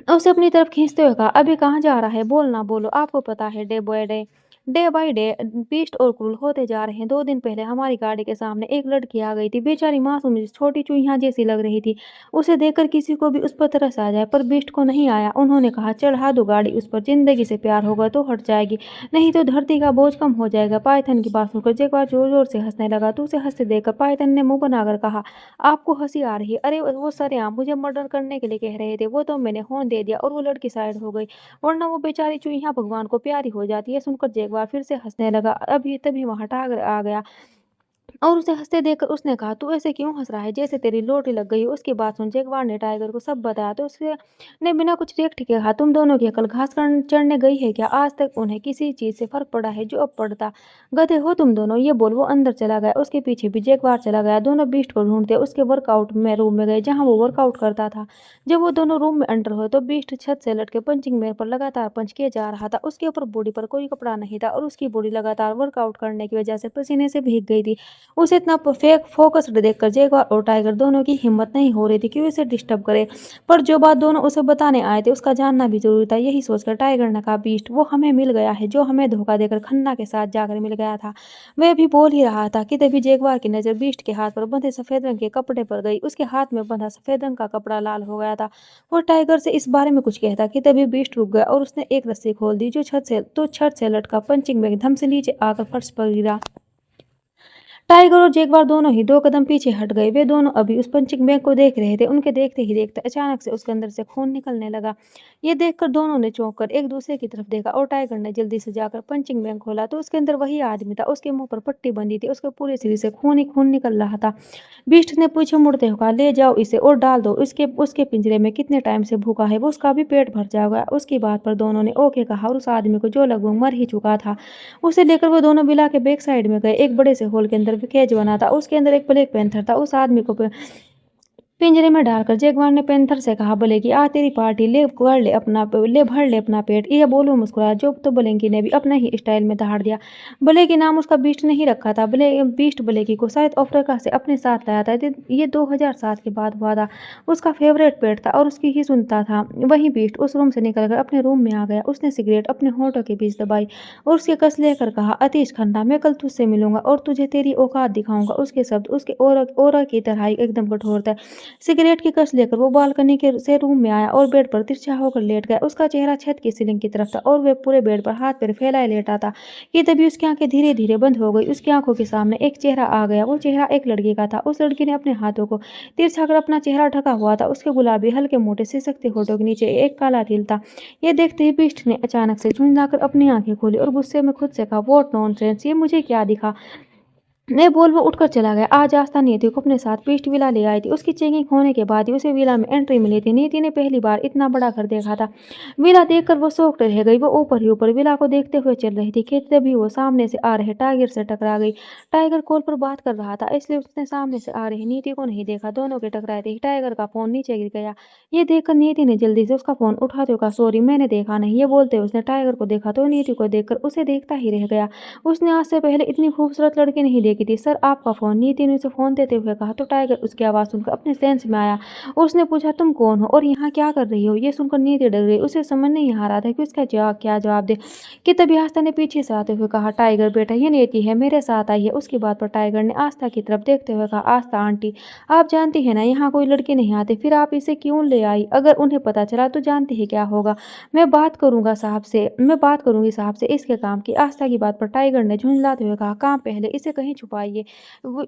उसे अपनी तरफ खींचते हुए कहा, अभी कहाँ जा रहा है, बोल ना बोलो। आपको पता है डे बाय डे बीस्ट और क्रूर होते जा रहे हैं। 2 दिन पहले हमारी गाड़ी के सामने एक लड़की आ गई थी, बेचारी मासूम सी, छोटी चूहिया जैसी लग रही थी। उसे देखकर किसी को भी उस पर तरस आ जाए, पर बीस्ट को नहीं आया। उन्होंने कहा, चढ़ा दो गाड़ी उस पर, जिंदगी से प्यार होगा तो हट जाएगी, नहीं तो धरती का बोझ कम हो जाएगा। पाइथन की बात सुनकर जगुआर जोर जोर से हंसने लगा तो उसे हंसते देखकर पाइथन ने मुंह बनाकर कहा, आपको हंसी आ रही है? अरे वो सरेआम मुझे मर्डर करने के लिए कह रहे थे, वो तो मैंने हॉर्न दे दिया और वो लड़की साइड हो गई, वरना वो बेचारी चूहिया भगवान को प्यारी हो जाती है। सुनकर जगुआर फिर से हंसने लगा। अभी तभी वहां टागर आ गया और उसे हंसते देखकर उसने कहा, तू ऐसे क्यों हंस रहा है, जैसे तेरी लॉटरी लग गई हो। उसकी बात सुन जगुआर ने टाइगर को सब बताया तो उसने ने बिना कुछ रिएक्ट किए कहा, तुम दोनों की अकल घास चढ़ने गई है क्या? आज तक उन्हें किसी चीज से फर्क पड़ा है जो अब पड़ता? गधे हो तुम दोनों। ये बोल वो अंदर चला गया। उसके पीछे भी जगुआर चला गया। दोनों बीस्ट को ढूंढते उसके वर्कआउट में रूम में गए जहां वो वर्कआउट करता था। जब वो दोनों रूम में एंटर हुए तो बीस्ट छत से लटके पंचिंग बैग पर लगातार पंच किए जा रहा था। उसके ऊपर बॉडी पर कोई कपड़ा नहीं था और उसकी बॉडी लगातार वर्कआउट करने की वजह से पसीने से भीग गई थी। उसे इतना फेक फोकस्ड देखकर जगुआर और टाइगर दोनों की हिम्मत नहीं हो रही थी कि उसे डिस्टर्ब करे, पर जो बात दोनों उसे बताने आए थे उसका जानना भी जरूरी था। यही सोचकर टाइगर ने कहा, बीस्ट, वो हमें मिल गया है जो हमें धोखा देकर खन्ना के साथ जाकर मिल गया था। वह भी बोल ही रहा था कि तभी जगुआर की नजर बीस्ट के हाथ पर बंधे सफेद रंग के कपड़े पर गई। उसके हाथ में बंधा सफेद रंग का कपड़ा लाल हो गया था। वो टाइगर से इस बारे में कुछ कहता कि तभी बीस्ट रुक गया और उसने एक रस्सी खोल दी जो छत से लटका पंचिंग बैग धम से नीचे आकर फर्श पर गिरा। टाइगर और जगुआर दोनों ही 2 कदम पीछे हट गए। वे दोनों अभी उस पंचिंग बैग को देख रहे थे। उनके देखते ही देखते अचानक से उसके अंदर से खून निकलने लगा। ये देखकर दोनों ने चौंक कर एक दूसरे की तरफ देखा और टाइगर ने जल्दी से जाकर पंचिंग बैग खोला तो उसके अंदर वही आदमी था। उसके मुंह पर पट्टी बंधी थी, उसके पूरे शरीर से खून ही खून निकल रहा था। बीस्ट ने पीछे मुड़ते हुए कहा, ले जाओ इसे और डाल दो उसके उसके पिंजरे में, कितने टाइम से भूखा है वो, उसका भी पेट भर जाएगा। उसकी बात पर दोनों ने ओके कहा और उस आदमी को, जो लगभग मर ही चुका था, उसे लेकर वो दोनों बिला के बैक साइड में गए। एक बड़े से हॉल के अंदर केज बना था, उसके अंदर एक ब्लैक पैंथर था। उस आदमी को पिंजरे में डालकर जगुआर ने पैंथर से कहा, बोलेगी आ तेरी पार्टी, ले भर ले अपना पेट। ये बोलो मुस्कुराया। जो तो बोलेंगी ने भी अपने ही स्टाइल में दहाड़ दिया। बोलेगी नाम उसका बीस्ट नहीं रखा था, बीस्ट बोलेगी को शायद अफ्रीका से अपने साथ लाया था। ये 2007 के बाद हुआ था। उसका फेवरेट पेट था और उसकी ही सुनता था। वही बीस्ट उस रूम से निकलकर अपने रूम में आ गया। उसने सिगरेट अपने होठों के बीच दबाई और उसके कस लेकर कहा, अतीश खन्ना, मैं कल तुझसे मिलूंगा और तुझे तेरी औकात दिखाऊंगा। उसके शब्द उसके ओरा की तरह ही एकदम कठोर थे। सिगरेट की कस लेकर वो बालकनी के से रूम में आया और बेड पर तिरछा होकर लेट गया। उसका चेहरा छत की सीलिंग की तरफ था और वह पूरे बेड पर हाथ पैर फैलाए लेटा था कि तभी उसकी आंखें धीरे धीरे बंद हो गई। उसकी आंखों के सामने एक चेहरा आ गया। वो चेहरा एक लड़की का था। उस लड़की ने अपने हाथों को तिरछा कर अपना चेहरा ढका हुआ था। उसके गुलाबी हल्के मोटे सिसकते होठों के नीचे एक काला तिल था। ये देखते ही बीस्ट ने अचानक से झुंझलाकर अपनी आंखें खोली और गुस्से में खुद से कहा, व्हाट नॉनसेंस, ये मुझे क्या दिखा? नहीं बोल वो उठकर चला गया। आज आस्था नीति को अपने साथ पीस्ट विला ले आई थी। उसकी चेकिंग होने के बाद ही उसे विला में एंट्री मिली थी। नीति ने पहली बार इतना बड़ा घर देखा था। विला देखकर वो शॉक्ड रह गई। वो ऊपर ही ऊपर विला को देखते हुए चल रही थी कि तभी वो सामने से आ रहे टाइगर से टकरा गई। टाइगर कॉल पर बात कर रहा था, इसलिए उसने सामने से आ रही नीति को नहीं देखा। दोनों के टकराते ही टाइगर का फोन नीचे गिर गया। ये देखकर नीति ने जल्दी से उसका फोन उठाते हुए कहा, सॉरी मैंने देखा नहीं। ये बोलते हुए उसने टाइगर को देखा तो नीति को देखकर उसे देखता ही रह गया। उसने आज से पहले इतनी खूबसूरत लड़की नहीं देखी थी। सर आपका फ़ोन, नीति ने उसे फ़ोन देते हुए कहा तो टाइगर उसकी आवाज़ सुनकर अपने सेंस में आया। उसने पूछा तुम कौन हो और यहाँ क्या कर रही हो? ये सुनकर नीति डर गई। उसे समझ नहीं आ रहा था कि उसका क्या जवाब दे। कि तभी आस्था ने पीछे से आते हुए कहा, टाइगर बेटा ये नीति है, मेरे साथ आई है। उसकी बात पर टाइगर ने आस्था की तरफ देखते हुए कहा, आस्था आंटी आप जानती है ना यहाँ कोई लड़के नहीं आते, फिर आप इसे क्यों ले आई? अगर उन्हें पता चला तो जानती है क्या होगा। मैं बात करूंगी साहब से इसके काम की। आस्था की बात पर टाइगर ने झुंझलाते हुए कहा, काम पहले इसे कहीं छुपाइए। वो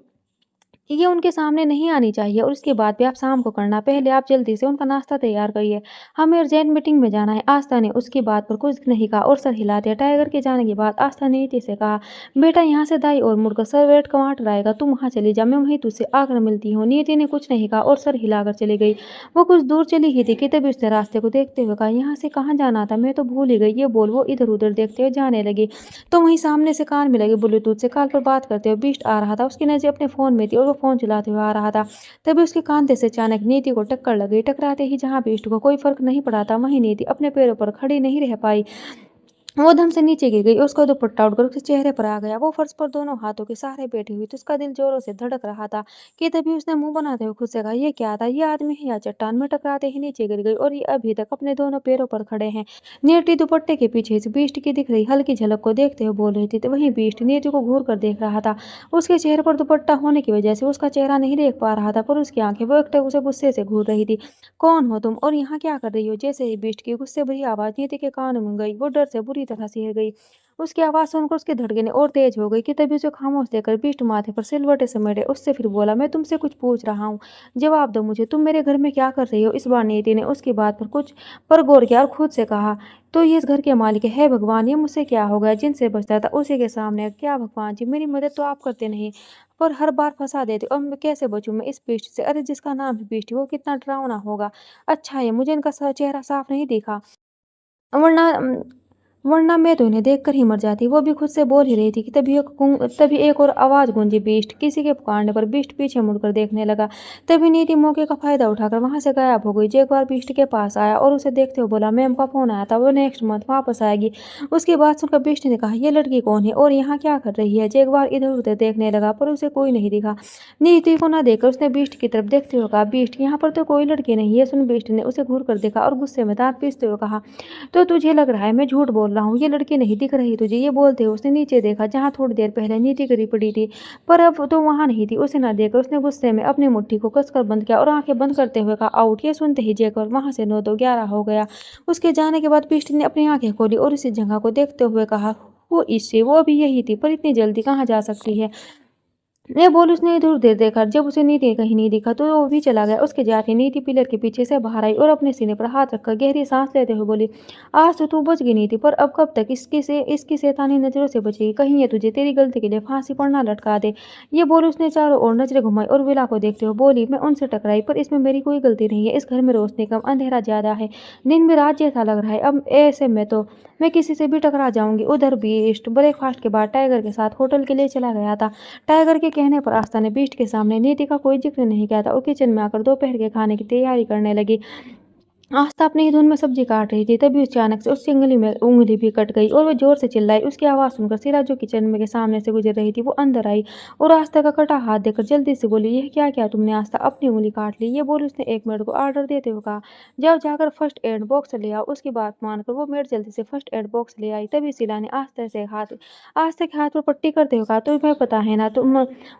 ये उनके सामने नहीं आनी चाहिए और उसके बाद भी आप शाम को करना। पहले आप जल्दी से उनका नाश्ता तैयार करिए, हमें अर्जेंट मीटिंग में जाना है। आस्था ने उसकी बात पर कुछ नहीं कहा और सर हिला दिया। टाइगर के जाने के बाद आस्था ने नीति से कहा, बेटा यहाँ से दाई और मुड़कर सर वेट टमाटर आएगा, तुम वहाँ चली जा, मैं वहीं तुझसे आकर मिलती हूँ। नीति ने कुछ नहीं कहा और सर हिलाकर चली गई। वो कुछ दूर चली ही थी कि तभी उसने रास्ते को देखते हुए कहा, यहाँ से कहाँ जाना था, मैं तो भूल ही गई। ये बोल वो इधर उधर देखते हुए जाने लगी तो वहीं सामने से कान में लगे ब्लूटूथ से कॉल पर बात करते हुए बीस्ट आ रहा था। उसकी नज़र अपने फ़ोन में थी और वो फ़ोन चलाते हुए आ रहा था। तभी उसके कांधे से अचानक नीति को टक्कर लग गई। टकराते ही जहाँ बीस्ट को कोई फर्क नहीं पड़ा था, वहीं नीति अपने पैरों पर खड़ी नहीं रह पाई। वो दम से नीचे गिर गई। उसका दुपट्टा उड़कर उसके चेहरे पर आ गया। वो फर्श पर दोनों हाथों के सहारे बैठी हुई थी। उसका दिल जोरों से धड़क रहा था कि तभी उसने मुंह बनाते हुए खुद से कहा, ये क्या था? ये आदमी है या चट्टान? में टकराते ही नीचे गिर गई और ये अभी तक अपने दोनों पैरों पर खड़े हैं। नीति दुपट्टे के पीछे से बीस्ट की दिख रही हल्की झलक को देखते हुए बोल रही थी तो वहीं बीस्ट नीति को घूर कर देख रहा था। उसके चेहरे पर दुपट्टा होने की वजह से उसका चेहरा नहीं देख पा रहा था, पर उसकी आंखें वो एकटक उसे गुस्से से घूर रही थी। कौन हो तुम और यहाँ क्या कर रही हो? जैसे ही बीस्ट की गुस्से भरी आवाज नीति के कान में गई, वो डर से बुरी तरह सिहर गई। उसकी आवाज़ सुनकर उसकी धड़कनें और तेज हो गई कि तभी उसे खामोश देखकर बीस्ट माथे पर सिलवटे समेटे उससे फिर बोला, मैं तुमसे कुछ पूछ रहा हूँ, जवाब दो मुझे, तुम मेरे घर में क्या कर रही हो? इस बार नीति ने उसकी बात पर कुछ पर गौर किया और खुद से कहा, तो ये इस घर के मालिक है भगवान, ये मुझसे क्या हो गया? जिनसे बचता था उसी के सामने क्या भगवान जी, मेरी मदद तो आप करते नहीं पर हर बार फंसा देते और मैं कैसे बचूं मैं इस बीस्ट से? अरे जिसका नाम है बीस्ट वो कितना डरावना होगा। अच्छा है मुझे इनका चेहरा साफ नहीं दिखा, वरना वरना मैं तो इन्हें देखकर ही मर जाती। वो भी खुद से बोल ही रही थी कि तभी एक और आवाज़ गूंजी, बीस्ट। किसी के पुकारने पर बीस्ट पीछे मुड़कर देखने लगा। तभी नीति मौके का फायदा उठाकर वहां से गायब हो गई। जैगवार बीस्ट के पास आया और उसे देखते हुए बोला, मैम का फोन आया था, वो नेक्स्ट मंथ वापस आएगी। उसकी बात सुनकर बीस्ट ने कहा, ये लड़की कौन है और यहाँ क्या कर रही है? जैगवार इधर उधर देखने लगा पर उसे कोई नहीं दिखा। नीति को न देखकर उसने बीस्ट की तरफ देखते हुए कहा, बीस्ट यहाँ पर तो कोई लड़की नहीं है। सुन बीस्ट ने उसे घूर कर देखा और गुस्से में दांत पीसते हुए कहा, तो तुझे लग रहा है मैं झूठ बोल रहा हूँ, ये लड़की नहीं दिख रही तुझे? ये बोलते हुए उसने नीचे देखा जहाँ थोड़ी देर पहले नीति गिरी पड़ी थी, पर अब तो वहां नहीं थी। उसे न देखकर उसने गुस्से में अपनी मुट्ठी को कसकर बंद किया और आंखें बंद करते हुए कहा, आउट। ये सुनते ही जयकर वहां से 9 2 11 हो गया। उसके जाने के बाद पिष्ट ने अपनी आंखें खोली और इसी जगह को देखते हुए कहा, वो भी यही थी, पर इतनी जल्दी कहाँ जा सकती है? ये बोल उसने इधर उधर देखा। जब उसे नीति कहीं नहीं दिखा तो वो भी चला गया। उसके जाते नीति पिलर के पीछे से बाहर आई और अपने सीने पर हाथ रखकर गहरी सांस लेते हुए बोली, आज तो तू बच गई नीति, पर अब कब तक इसकी शैतानी नजरों से बचेगी? कहीं ये तुझे तेरी गलती के लिए फांसी पर ना लटका दे। ये बोल उसने चारों ओर नजरें घुमाई और विला को देखते हुए बोली, मैं उनसे टकराई पर इसमें मेरी कोई गलती नहीं है। इस घर में रोशनी कम, अंधेरा ज्यादा है, दिन भी रात जैसा लग रहा है। अब ऐसे में तो मैं किसी से भी टकरा जाऊंगी। उधर बीस्ट ब्रेकफास्ट के बाद टाइगर के साथ होटल के लिए चला गया था। टाइगर के कहने पर आस्था ने बीस्ट के सामने नीति का कोई जिक्र नहीं किया था और किचन में आकर दोपहर के खाने की तैयारी करने लगी। आस्था अपनी ही धुन में सब्जी काट रही थी, तभी अचानक से उसकी उंगली भी कट गई और वो जोर से चिल्लाई। उसकी आवाज़ सुनकर सिरा जो किचन में के सामने से गुजर रही थी वो अंदर आई और आस्था का कटा हाथ देकर जल्दी से बोली, यह क्या किया तुमने आस्था? अपनी उंगली काट ली। ये बोली उसने एक मेड को ऑर्डर देते हुए कहा, जाओ जाकर फर्स्ट एड बॉक्स ले आओ। उसकी बात मानकर वो मेड जल्दी से फर्स्ट एड बॉक्स ले आई। तभी सिला ने आस्था के हाथ पर पट्टी करते हुए कहा, तुम्हें पता है ना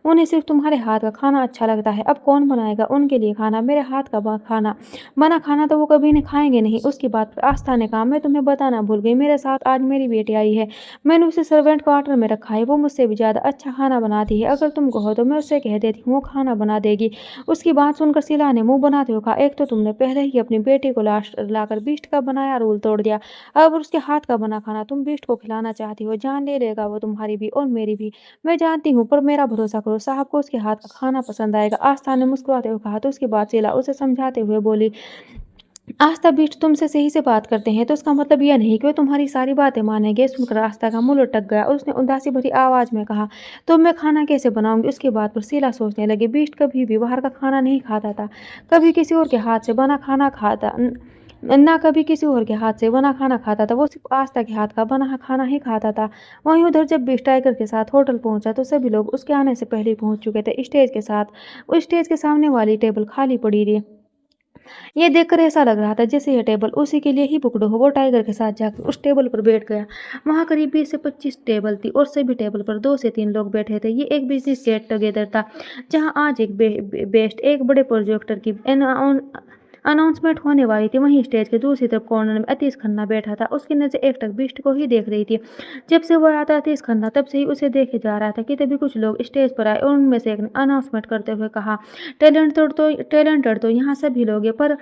उन्हें सिर्फ तुम्हारे हाथ का खाना अच्छा लगता है। अब कौन बनाएगा उनके लिए खाना? मेरे हाथ का खाना बना खाना तो वो कभी कभी नहीं खाएंगे नहीं। उसकी बात पर आस्था ने कहा, मैं तुम्हें बताना भूल गई, मेरे साथ आज मेरी बेटी आई है। मैंने उसे सर्वेंट क्वार्टर में रखा है। वो मुझसे भी ज्यादा अच्छा खाना बनाती है। अगर तुम कहो तो मैं उससे कह देती हूँ, वो खाना बना देगी। उसकी बात सुनकर शीला ने मुंह बनाते हुए कहा, एक तो तुमने पहले ही अपनी बेटी को लाकर बीस्ट का बनाया रूल तोड़ दिया, अब उसके हाथ का बना खाना तुम बीस्ट को खिलाना चाहती हो। जान ले लेगा वो, तुम्हारी भी और मेरी भी। मैं जानती हूँ, पर मेरा भरोसा करो, साहब को उसके हाथ का खाना पसंद आएगा। आस्था ने मुस्कुराते हुए कहा। तो उसके बाद शीला उसे समझाते हुए बोली, आस्था बीस्ट तुमसे सही से बात करते हैं तो इसका मतलब यह नहीं कि वो तुम्हारी सारी बातें मानेंगे। सुनकर आस्था का मुंह लटक गया और उसने उदासी भरी आवाज में कहा, तो मैं खाना कैसे बनाऊंगी। उसकी बात पर शीला सोचने लगी, बीस्ट कभी भी बाहर का खाना नहीं खाता था, कभी किसी और के हाथ से बना खाना खाता ना कभी किसी और के हाथ से बना खाना खाता था। वो सिर्फ आस्था के हाथ का बना खाना ही खाता था। वहीं उधर जब बीस्ट टाइगर के साथ होटल पहुंचा तो सभी लोग उसके आने से पहले ही पहुंच चुके थे स्टेज के साथ। उस स्टेज के सामने वाली टेबल खाली पड़ी थी। ये देखकर ऐसा लग रहा था जैसे यह टेबल उसी के लिए ही बुकड हो। वो टाइगर के साथ जाकर उस टेबल पर बैठ गया। वहां करीब 20 से 25 टेबल थी और सभी टेबल पर 2 से 3 लोग बैठे थे। ये एक बिजनेस गेट टुगेदर था, जहां आज एक बड़े प्रोजेक्टर की अनाउंसमेंट होने वाली थी। वहीं स्टेज के दूसरी तरफ कॉर्नर में अतीश खन्ना बैठा था। उसकी नजर एकटक बिष्ट को ही देख रही थी। जब से वो आया था अतीश खन्ना, तब से ही उसे देखे जा रहा था कि तभी कुछ लोग स्टेज पर आए और उनमें से एक ने अनाउंसमेंट करते हुए कहा, टैलेंटेड तो यहाँ सभी लोग हैं, पर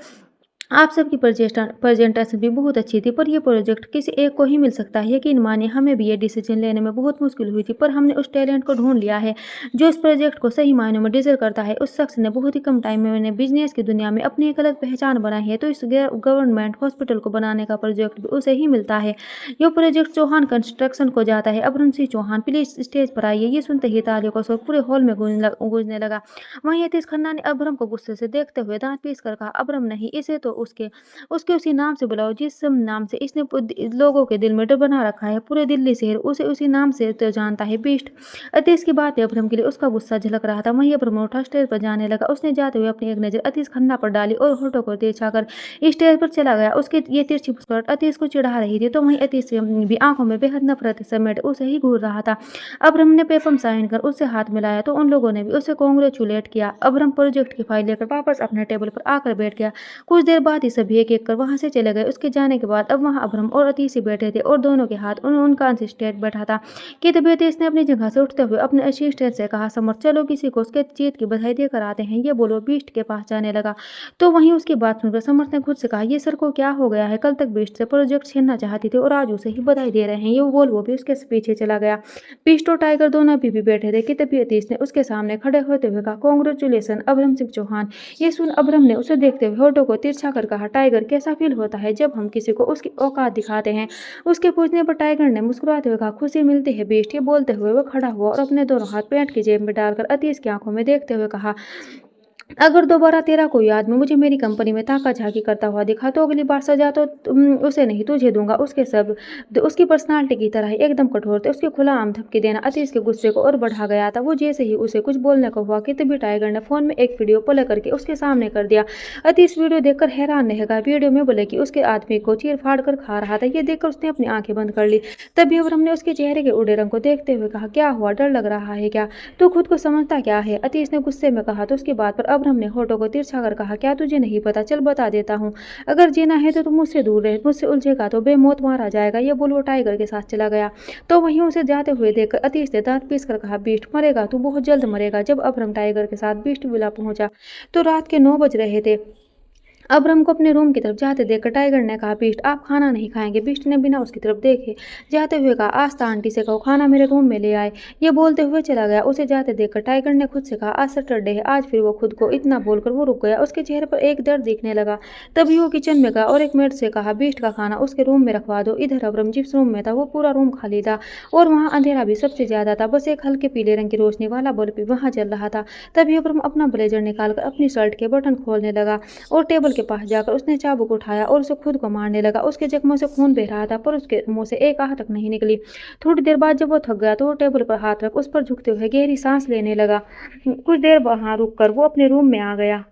आप सबकी प्रेजेंटेशन भी बहुत अच्छी थी, पर ये प्रोजेक्ट किसी एक को ही मिल सकता है। यकीन मानिए, हमें भी ये डिसीजन लेने में बहुत मुश्किल हुई थी, पर हमने उस टैलेंट को ढूंढ लिया है जो इस प्रोजेक्ट को सही मायनों में डिजर्व करता है। उस शख्स ने बहुत ही कम टाइम में बिजनेस की दुनिया में अपनी एक अलग पहचान बनाई है, तो इस गवर्नमेंट हॉस्पिटल को बनाने का प्रोजेक्ट भी उसे ही मिलता है। ये प्रोजेक्ट चौहान कंस्ट्रक्शन को जाता है। अब्रम सिंह चौहान, प्लीज स्टेज पर आइए। ये सुनते ही तालियों का शोर पूरे हॉल में गूंजने लगा। वहीं अतीश खन्ना ने अब्रम को गुस्से से देखते हुए दांत पीस कर कहा, अब्रम नहीं, इसे तो उसके उसके उसी नाम से बुलाओ जिस नाम से इसने लोगों के दिल में डर बना रखा है। पूरे दिल्ली शहर उसे उसी नाम से तो जानता है, बीस्ट। अतीश की बात है अब्रम के लिए उसका गुस्सा झलक रहा था। वहीं अब्रम उठा स्टेज पर जाने लगा। उसने जाते हुए अपनी एक नजर अतीश खन्ना पर डाली और होठों को तिरछा कर स्टेज पर चला गया। उसकी ये तिरछी मुस्कुराहट अतीश को चिढ़ा रही थी, तो वहीं अतीश भी आंखों में बेहद नफरत समेट उसे ही घूर रहा था। अब्रम ने पेपर साइन कर उससे हाथ मिलाया तो उन लोगों ने भी उसे कांग्रेचुलेट किया। अब्रम प्रोजेक्ट की फाइल लेकर वापस अपने टेबल पर आकर बैठ गया। कुछ देर बाद ही सभी एक एक कर वहां से चले गए। उसके जाने के बाद अब वहां अब्रम और अतीश ही बैठे थे और दोनों के हाथ उनका असिस्टेंट बैठा था कि तभी अतीश ने अपनी जगह से उठते हुए अपने असिस्टेंट से कहा, समर चलो किसी को उसके जीत की बधाई देकर आते हैं। ये बोलो बीस्ट के पास जाने लगा। तो वहीं उसकी बात सुनकर समर ने खुद से कहा, ये सर को क्या हो गया है, कल तक बीस्ट से प्रोजेक्ट छीनना चाहती थी और आज उसे ही बधाई दे रहे हैं। ये बोल वो भी उसके पीछे चला गया। बीस्ट और टाइगर दोनों भी बैठे थे कि तभी अतीश ने उसके सामने खड़े होते हुए कहा, कांग्रेचुलेसन अब्रम सिंह चौहान। ये सुन अब्रम ने उसे देखते हुए होठों को तिरछा कर कहा, टाइगर कैसा फील होता है जब हम किसी को उसकी औकात दिखाते हैं। उसके पूछने पर टाइगर ने मुस्कुराते हुए कहा, खुशी मिलती है बेस्ट। ये बोलते हुए वो खड़ा हुआ और अपने दोनों हाथ पैंट की जेब में डालकर अतीश की आंखों में देखते हुए कहा, अगर दोबारा तेरा कोई आदमी मुझे मेरी कंपनी में ताका झाकी करता हुआ दिखा तो अगली बार सजा तो उसे नहीं तुझे दूंगा। उसकी पर्सनालिटी की तरह ही एकदम कठोर थे। उसके खुला आम धमकी देना अतीश के गुस्से को और बढ़ा गया था। वो जैसे ही उसे कुछ बोलने को हुआ कि तभी टाइगर ने फोन में एक वीडियो प्ले करके उसके सामने कर दिया। अतीश वीडियो देखकर हैरान रह गया। वीडियो में बोले कि उसके आदमी को चीर फाड़ कर खा रहा था। ये देखकर उसने अपनी आंखें बंद कर ली। तभी अब्रम ने उसके चेहरे के उड़े रंग को देखते हुए कहा, क्या हुआ, डर लग रहा है क्या, तू खुद को समझता क्या है। अतीश ने गुस्से में कहा। तो उसकी बात पर अब्रम ने होठों को तिरछा कर कहा, क्या तुझे नहीं पता, चल बता देता हूँ, अगर जीना है तो तू मुझसे दूर रहे, मुझसे उलझेगा तो बेमौत मारा जाएगा। ये बोल वो टाइगर के साथ चला गया। तो वहीं उसे जाते हुए देखकर अतीश ने दांत पीस कर कहा, बीस्ट मरेगा, तू बहुत जल्द मरेगा। जब अब्रम टाइगर के साथ बीस्ट विला पहुंचा तो रात के 9 बज रहे थे। अब्रम को अपने रूम की तरफ जाते देखकर टाइगर ने कहा, बीस्ट आप खाना नहीं खाएंगे। बीस्ट ने बिना उसकी तरफ देखे जाते हुए कहा, आस्था आंटी से कहो खाना मेरे रूम में ले आए। ये बोलते हुए चला गया। उसे जाते देखकर टाइगर ने खुद से कहा, आज सैटरडे है। आज फिर वो खुद को इतना बोलकर वो रुक गया। उसके चेहरे पर एक दर्द दिखने लगा। तभी वो किचन में गया और एक मेड से कहा, बीस्ट का खाना उसके रूम में रखवा दो। इधर अब्रम जिस रूम में था वो पूरा रूम खाली था और वहाँ अंधेरा भी सबसे ज्यादा था। बस एक हल्के पीले रंग की रोशनी वाला बल्ब भी वहाँ जल रहा था। तभी अब्रम अपना ब्लेजर निकालकर अपनी शर्ट के बटन खोलने लगा और टेबल के पास जाकर उसने चाबुक उठाया और उसे खुद को मारने लगा। उसके जख्मों से खून बह रहा था पर उसके मुंह से एक आह तक नहीं निकली। थोड़ी देर बाद जब वो थक गया तो वो टेबल पर हाथ रख उस पर झुकते हुए गहरी सांस लेने लगा। कुछ देर वहां रुक कर वो अपने रूम में आ गया।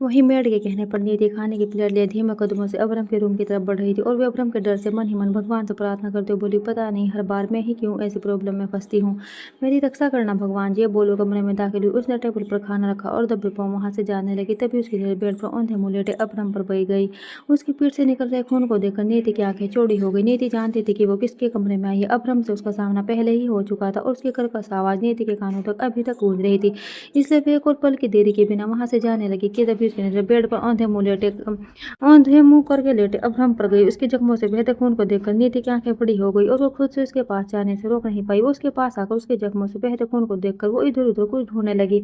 वहीं मेड के कहने पर नीति खाने की प्लेट लिए धीमे कदमों से अबरम के रूम की तरफ बढ़ रही थी और वे अबरम के डर से मन ही मन भगवान से प्रार्थना करते हुए बोली, पता नहीं हर बार मैं ही क्यों ऐसी प्रॉब्लम में फंसती हूँ, मेरी रक्षा करना भगवान जी। ये बोलो कमरे में दाखिल हुई। उसने टेबल पर खाना रखा और दबे पाँव वहां से जाने लगी। तभी उसकी नजर बेड पर औंधे मुंह लेटे अबरम पर बह गई। उसकी पीठ से निकल रहे खून को देखकर नीति की आंखें चौड़ी हो गई। नीति जानती थी कि वो किसके कमरे में आई है। अबरम से उसका सामना पहले ही हो चुका था और उसकी कर्कश आवाज नीति के कानों तक अभी तक गूंज रही थी। इसलिए वे एक और पल की देरी के बिना वहां से जाने लगी कि तभी उसकी नजर बेड पर औंधे मुंह करके लेटे अबरम पर गई। उसके जख्मों से बहते खून को देखकर नीति की आंखें बड़ी हो गई और वो खुद से उसके पास जाने से रोक नहीं पाई। वो उसके पास आकर उसके जख्मों से बहते खून को देखकर वो इधर उधर कुछ ढूंढने लगी।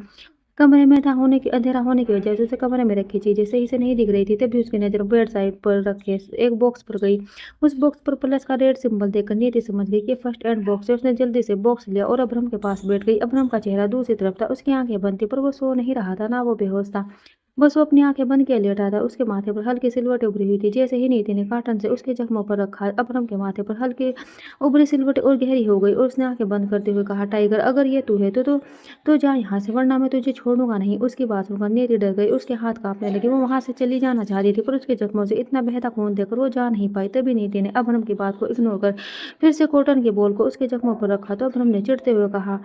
कमरे में अंधेरा होने की वजह से उसे कमरे में रखी चीजें सही से नहीं दिख रही थी। तभी उसकी नजर बेड साइड पर रखे एक बॉक्स पर गई। उस बॉक्स पर प्लस का रेड सिंबल देखकर नीति समझ गई कि फर्स्ट एड बॉक्स है। उसने जल्दी से बॉक्स लिया और अबरम के पास बैठ गई। अबरम का चेहरा दूसरी तरफ था। उसकी आंखें बंद थी पर वो सो नहीं रहा था, ना वो बेहोश था। बस वो अपनी आंखें बंद किए लेटा था। उसके माथे पर हल्की सिलवट उभरी हुई थी। जैसे ही नीति ने कार्टन से उसके जख्मों पर रखा, अबरम के माथे पर हल्की उभरी सिलवट और गहरी हो गई और उसने आंखें बंद करते हुए कहा, टाइगर अगर ये तू है तो जा यहाँ से, वरना मैं तुझे छोड़ूंगा नहीं। उसकी बात सुनकर नीति डर गई। उसके हाथ कांपने लगे। वो वहां से चली जाना चाहती थी पर उसके जख्मों से इतना बहता खून देखकर वो जा नहीं पाई। तभी नीति ने अबरम की बात को इग्नोर कर फिर से कॉटन के बॉल को उसके जख्मों पर रखा तो अबरम ने चिढ़ते हुए कहा,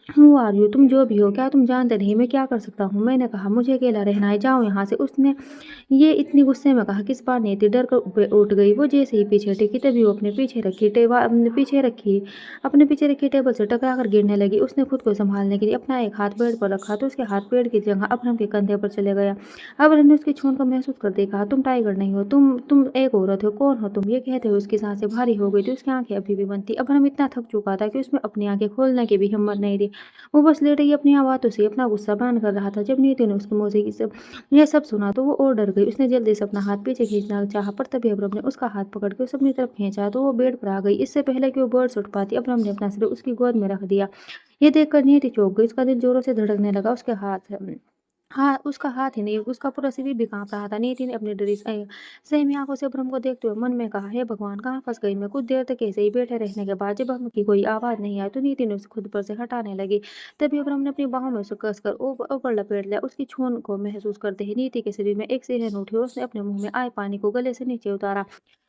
हु आर यू, तुम जो भी हो, क्या तुम जानते नहीं मैं क्या कर सकता हूँ? मैंने कहा मुझे अकेला रहना है, जाओ यहाँ से। उसने ये इतनी गुस्से में कहा किस बार नीति डर कर उठ गई। वो जैसे ही पीछे टिकी तभी वो अपने पीछे रखी टेबल से टकरा कर गिरने लगी। उसने खुद को संभालने के लिए अपना एक हाथ बेड पर रखा तो उसके हाथ पेड़ की जगह अबरम के कंधे पर चले गया। अबरम ने उसकी छून को महसूस करते कहा, तुम टाइगर नहीं हो, तुम एक औरत हो, कौन हो तुम? ये कहते हुए उसकी सांसें भारी हो गई थी। उसकी आंखें अभी भी बंद थी। अबरम इतना थक चुका था कि उसमें अपनी आंखें खोलने की भी हिम्मत नहीं थी। वो बस लेटे ही अपनी आवाज़ों से अपना गुस्सा बयान कर रहा था। जब नीतू ने उसके मुंह से यह सब सुना तो वो और डर गई। उसने जल्दी से अपना हाथ पीछे खींचना चाहा पर तभी अबरम ने उसका हाथ पकड़ के उसे अपनी तरफ खींचा तो वो बेड पर आ गई। इससे पहले कि वो बेड उठ पाती अबरम ने अपना सिर उसकी गोद में रख दिया। ये देखकर नीति चौंक गई। उसका दिल जोरों से धड़कने लगा। हाँ, उसका हाथ ही नहीं, उसका पूरा शरीर भी कांप रहा था। नीति ने अपनी सहमी आंखों से अबरम को देखते हुए मन में कहा, हे भगवान, कहाँ फंस गई मैं? कुछ देर तक ऐसे ही बैठे रहने के बाद जब अबरम की कोई आवाज नहीं आई तो नीति ने उसे खुद पर से हटाने लगी। तभी अबरम ने अपनी बाहों में उसे कसकर ऊपर लपेट लिया। उसकी छून को महसूस करते ही नीति के शरीर में एक सिहरन उठी और उसने अपने मुंह में आए पानी को गले से नीचे उतारा।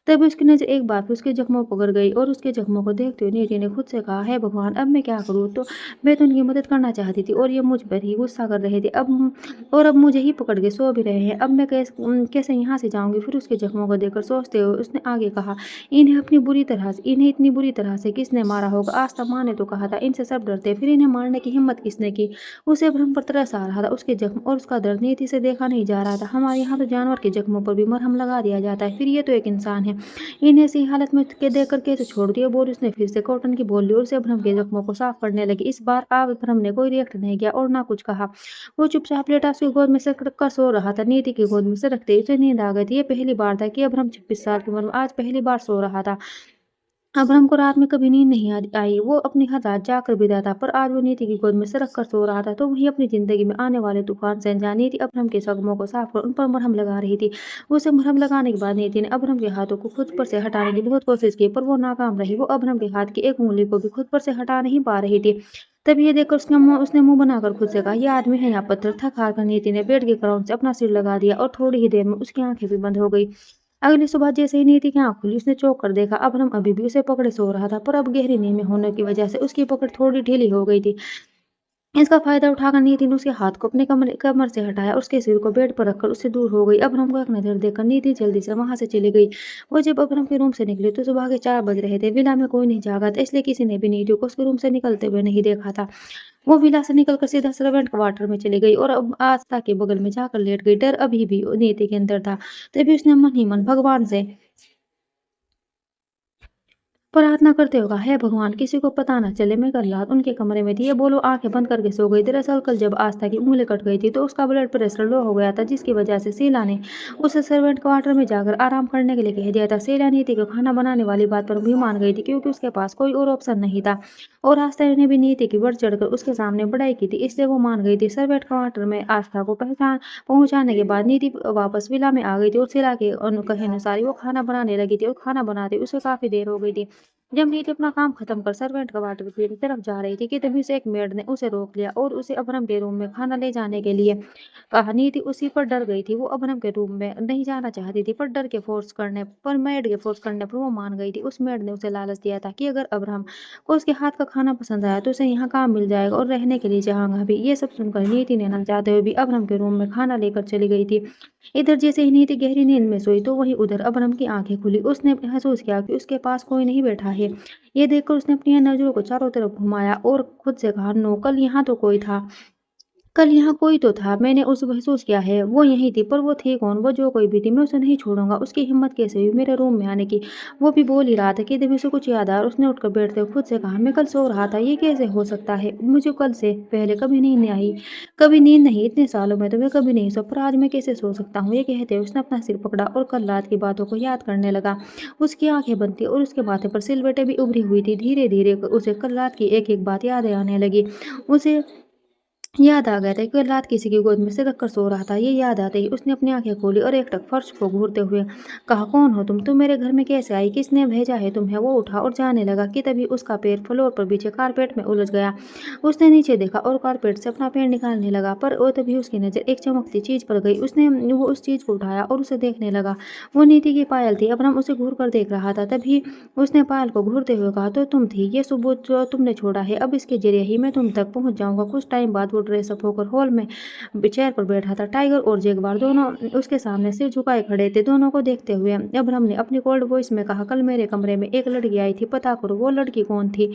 तभी उसकी नजर एक बार फिर उसके जख्मों पर गिर गई और उसके जख्मों को देखते हुए नीति ने खुद से कहा, हे भगवान, अब मैं क्या करूँ? तो मैं तो उनकी मदद करना चाहती थी और ये मुझ पर ही गुस्सा कर रहे थे। अब मुझे ही पकड़ के सो भी रहे हैं। अब मैं कैसे यहाँ से जाऊंगी? फिर उसके जख्मों को देखकर सोचते हुए उसने आगे कहा, इन्हें इतनी बुरी तरह से किसने मारा होगा? आस्था माँ ने तो कहा था इनसे सब डरते हैं, फिर इन्हें मारने की हिम्मत किसने की? उसे भ्रम पर तरस आ रहा था। उसके जख्म और उसका दर्द नीति से देखा नहीं जा रहा था। हमारे यहाँ तो जानवर के जख्मों पर भी मरहम लगा दिया जाता है, फिर ये तो एक इंसान है, इन्हें ऐसी हालत में के देख कर कैसे छोड़ दिया? बोल उसने फिर से कॉटन की बोल ली और उसे भ्रम के जख्मों को साफ करने लगी। इस बार आप भ्रम ने कोई रिएक्ट नहीं किया और ना कुछ कहा। वो चुपचाप लेटा उसकी गोद में सरक कर सो रहा था। नीति की गोद में सरकते ही उसे नींद आ गई थी। ये पहली बार था कि अभ्रम 26 साल की उम्र में आज पहली बार सो रहा था। अभ्रम को रात में कभी नींद नहीं आई। वो अपनी हर रात जाकर बिता था पर आज वो नीति की गोद में सरक कर सो रहा था तो वही अपनी जिंदगी में आने वाले तूफान से अनजान नीति अभ्रम के जख्मों को साफ कर उन पर मरहम लगा रही थी। उसे मरहम लगाने के बाद नीति ने अभ्रम के हाथों को खुद पर से हटाने की बहुत कोशिश की पर वो नाकाम रही। वो अभ्रम के हाथ की एक उंगली को भी खुद पर से हटा नहीं पा रही थी। तभी ये देखकर उसने मुंह बनाकर खुद से कहा, यह आदमी है या पत्थर? थक हार कर नीति ने बेड के क्राउन से अपना सिर लगा दिया और थोड़ी ही देर में उसकी आंखें भी बंद हो गई। अगली सुबह जैसे ही नीति की आंख खुली उसने चौंक कर देखा अभरम अभी भी उसे पकड़े सो रहा था पर अब गहरी नींद में होने की वजह से उसकी पकड़ थोड़ी ढीली हो गई थी। इसका फायदा उठाकर नीति ने उसके हाथ को अपने कमर से हटाया और उसके सिर को बेड पर रखकर उससे दूर हो गई। अभरम को एक नजर देखकर नीति जल्दी से वहां से चली गई। वो जब अभरम के रूम से निकली तो सुबह के 4 बज रहे थे। विला में कोई नहीं जागा था इसलिए किसी ने भी नीति को उसके रूम से निकलते हुए नहीं देखा था। वो विला से निकलकर सीधा सर्वेंट क्वार्टर में चली गई और अब आस्था के बगल में जाकर लेट गई। डर अभी भी नीति के अंदर था। तभी उसने मन ही मन भगवान से प्रार्थना करते हुए कहा, हे भगवान, किसी को पता न चले मैं कल रात उनके कमरे में थी। ये बोलो आंखें बंद करके सो गई। दरअसल कल जब आस्था की उंगली कट गई थी तो उसका ब्लड प्रेशर लो हो गया था जिसकी वजह से शीला ने उसे सर्वेंट क्वार्टर में जाकर आराम करने के लिए कह दिया था। शीला नीति को खाना बनाने वाली बात पर भी मान गई थी क्योंकि उसके पास कोई और ऑप्शन नहीं था और आस्था ने भी नीति की बढ़ चढ़कर उसके सामने बड़ाई की थी इसलिए वो मान गई थी। सर्वेंट क्वार्टर में आस्था को पहुंचाने के बाद नीति वापस विला में आ गई थी और शीला के कहे अनुसार वो खाना बनाने लगी थी और खाना बनाते उसे काफी देर हो गई थी। जब नीति अपना काम खत्म कर सर्वेंट क्वार्टर की तरफ जा रही थी कि तभी से एक मेड ने उसे रोक लिया और उसे अबरम के रूम में खाना ले जाने के लिए कहा। नीति उसी पर डर गई थी। वो अबरम के रूम में नहीं जाना चाहती थी, पर मेड के फोर्स करने पर वो मान गई थी। उस मेड ने उसे लालच दिया था कि अगर अबरम को उसके हाथ का खाना पसंद आया तो उसे यहाँ काम मिल जाएगा और रहने के लिए जगह भी। ये सब सुनकर नीति ने ना चाहते हुए भी अबरम के रूम में खाना लेकर चली गई थी। इधर जैसे ही नीति गहरी नींद में सोई तो वहीं उधर अबरम की आंखें खुली। उसने महसूस किया कि उसके पास कोई नहीं बैठा है। ये देखकर उसने अपनी नजरों को चारों तरफ घुमाया और खुद से कहा, नो, कल यहाँ तो कोई था। कल यहाँ कोई तो था। मैंने उसे महसूस किया है। वो यहीं थी, पर वो थी कौन? वो जो कोई भी थी, मैं उसे नहीं छोड़ूंगा। उसकी हिम्मत कैसे हुई मेरे रूम में आने की? वो भी बोल ही रहा था कि जब उसे कुछ याद आया और उसने उठकर बैठते हुए खुद से कहा, मैं कल सो रहा था। ये कैसे हो सकता है? मुझे कल से पहले कभी नींद नहीं आई। कभी नींद नहीं, इतने सालों में तो मैं कभी नहीं सो, पर आज मैं कैसे सो सकता हूँ? ये कहते हुए उसने अपना सिर पकड़ा और कल रात की बातों को याद करने लगा। उसकी आंखें बंद थी और उसके माथे पर सिलवटें भी उभरी हुई थी। धीरे धीरे उसे कल रात की एक एक बात याद आने लगी। उसे याद आ गया था कि कल रात किसी की गोद में सिर रखकर सो रहा था। ये याद आते ही उसने अपनी आंखें खोली और एकटक फर्श को घूरते हुए कहा, कौन हो तुम? तुम मेरे घर में कैसे आई? किसने भेजा है तुम्हें? वो उठा और जाने लगा कि तभी उसका पैर फ्लोर पर बिछे कारपेट में उलझ गया। उसने नीचे देखा और कारपेट से अपना पैर निकालने लगा, पर वो तभी उसकी नजर एक चमकती चीज पर गई। उसने वो उस चीज को उठाया और उसे देखने लगा। वो नीति की पायल थी। अबरम उसे घूर कर देख रहा था। तभी उसने पायल को घूरते हुए कहा, तो तुम थी। ये सबूत जो तुमने छोड़ा है, अब इसके जरिए ही मैं तुम तक पहुंच जाऊंगा। कुछ टाइम बाद वो ड्रेसअप होकर हॉल में चेयर पर बैठा था। टाइगर और जैगवार दोनों उसके सामने सिर झुकाए खड़े थे। दोनों को देखते हुए अब्राहम ने अपनी कोल्ड वॉइस में कहा, कल मेरे कमरे में एक लड़की आई थी, पता करो वो लड़की कौन थी।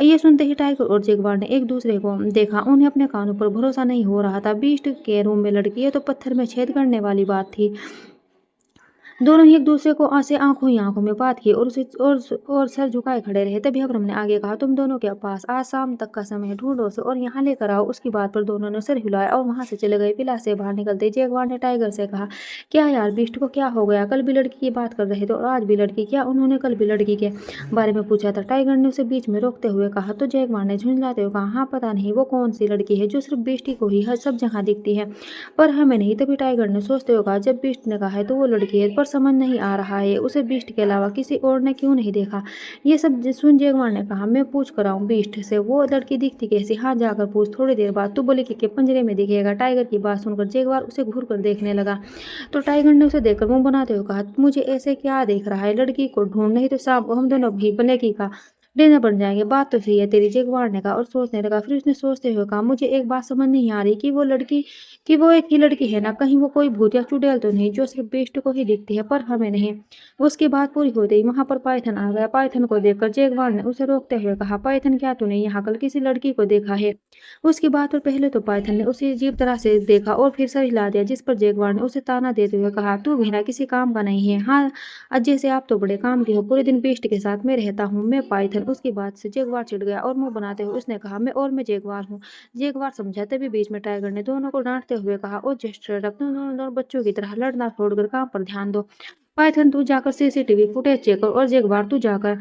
ये सुनते ही टाइगर और जैगवार ने एक दूसरे को देखा। उन्हें अपने कानों पर भरोसा नहीं हो रहा था। बीस्ट के रूम में लड़की, ये तो पत्थर में छेद करने वाली बात थी। दोनों ही एक दूसरे को से आंखों ही आंखों में बात की और सर झुकाए खड़े रहे। तभी अब्राहम ने आगे कहा, तुम दोनों के पास आज शाम तक का समय है, ढूंढो उसे और यहाँ लेकर आओ। उसकी बात पर दोनों ने सर हिलाया और वहां से चले गए। विला से बाहर निकलते जैगवार ने टाइगर से कहा, क्या यार बीस्ट को क्या हो गया? कल भी लड़की की बात कर रहे थे और आज भी लड़की? क्या उन्होंने कल भी लड़की के बारे में पूछा था? टाइगर ने उसे बीच में रोकते हुए कहा। तो जैगवार ने झुंझलाते हुए कहा, हाँ, पता नहीं वो कौन सी लड़की है जो सिर्फ बीस्टी को ही हर सब जगह दिखती है, पर हमें नहीं। तभी टाइगर ने सोचते हुए कहा, जब बीस्ट ने कहा है तो वो लड़की है, पर समझ नहीं आ रहा है उसे बीस्ट के अलावा किसी और ने क्यों नहीं देखा। ये सब सुन जैगवार ने कहा, मैं पूछ कर आऊं बीस्ट से वो लड़की दिखती कैसी? हाँ, जाकर पूछ। थोड़ी देर बाद तू बोले कि पंजरे में दिखेगा। टाइगर की बात सुनकर जैगवार उसे घूर कर देखने लगा। तो टाइगर ने उसे देखकर मुंह बनाते हुए कहा, मुझे ऐसे क्या देख रहा है? लड़की को ढूंढ, नहीं तो शाम को हम दोनों भी ब्लैकी का डिनर बन जाएंगे। बात तो सही है तेरी, जैगवार ने कहा और सोचने लगा। फिर उसने सोचते हुए कहा, मुझे एक बात समझ नहीं आ रही कि वो एक ही लड़की है ना? कहीं वो कोई भूत या चुड़ैल तो नहीं जो सिर्फ बेस्ट को ही दिखती है पर हमें नहीं। उसकी बात पूरी हो गई, वहां पर पाइथन आ गया। पाइथन को देखकर जैगवार ने उसे रोकते हुए कहा, पाइथन, क्या तूने यहाँ कल किसी लड़की को देखा है? उसकी बात पर पहले तो पाइथन ने उसे अजीब तरह से देखा और फिर सर हिला दिया, जिस पर जैगवार ने उसे ताना देते हुए कहा, तू भी ना किसी काम का नहीं है। हाँ, अजय से आप तो बड़े काम के हो, पूरे दिन बेस्ट के साथ में रहता हूँ मैं पाइथन। उसकी बात से जैगवार चिढ़ गया और मुंह बनाते हुए उसने कहा, मैं जैगवार हूँ। जैगवार समझा। तभी बीच में टाइगर ने दोनों को डांटते हुए कहा, ओ जस्ट शट अप, तुम दोनों बच्चों की तरह लड़ना छोड़कर काम पर ध्यान दो। पाइथन, तू जाकर सीसीटीवी फुटेज चेक कर और जैगवार तू जाकर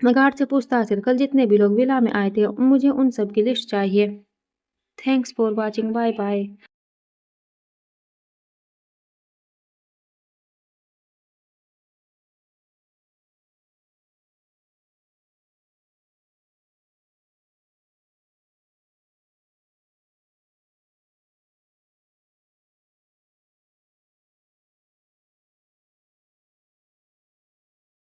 गार्ड से पूछताछ कर। कल जितने भी लोग विला में आए थे मुझे उन सब की लिस्ट चाहिए। Thanks for watching. Bye bye.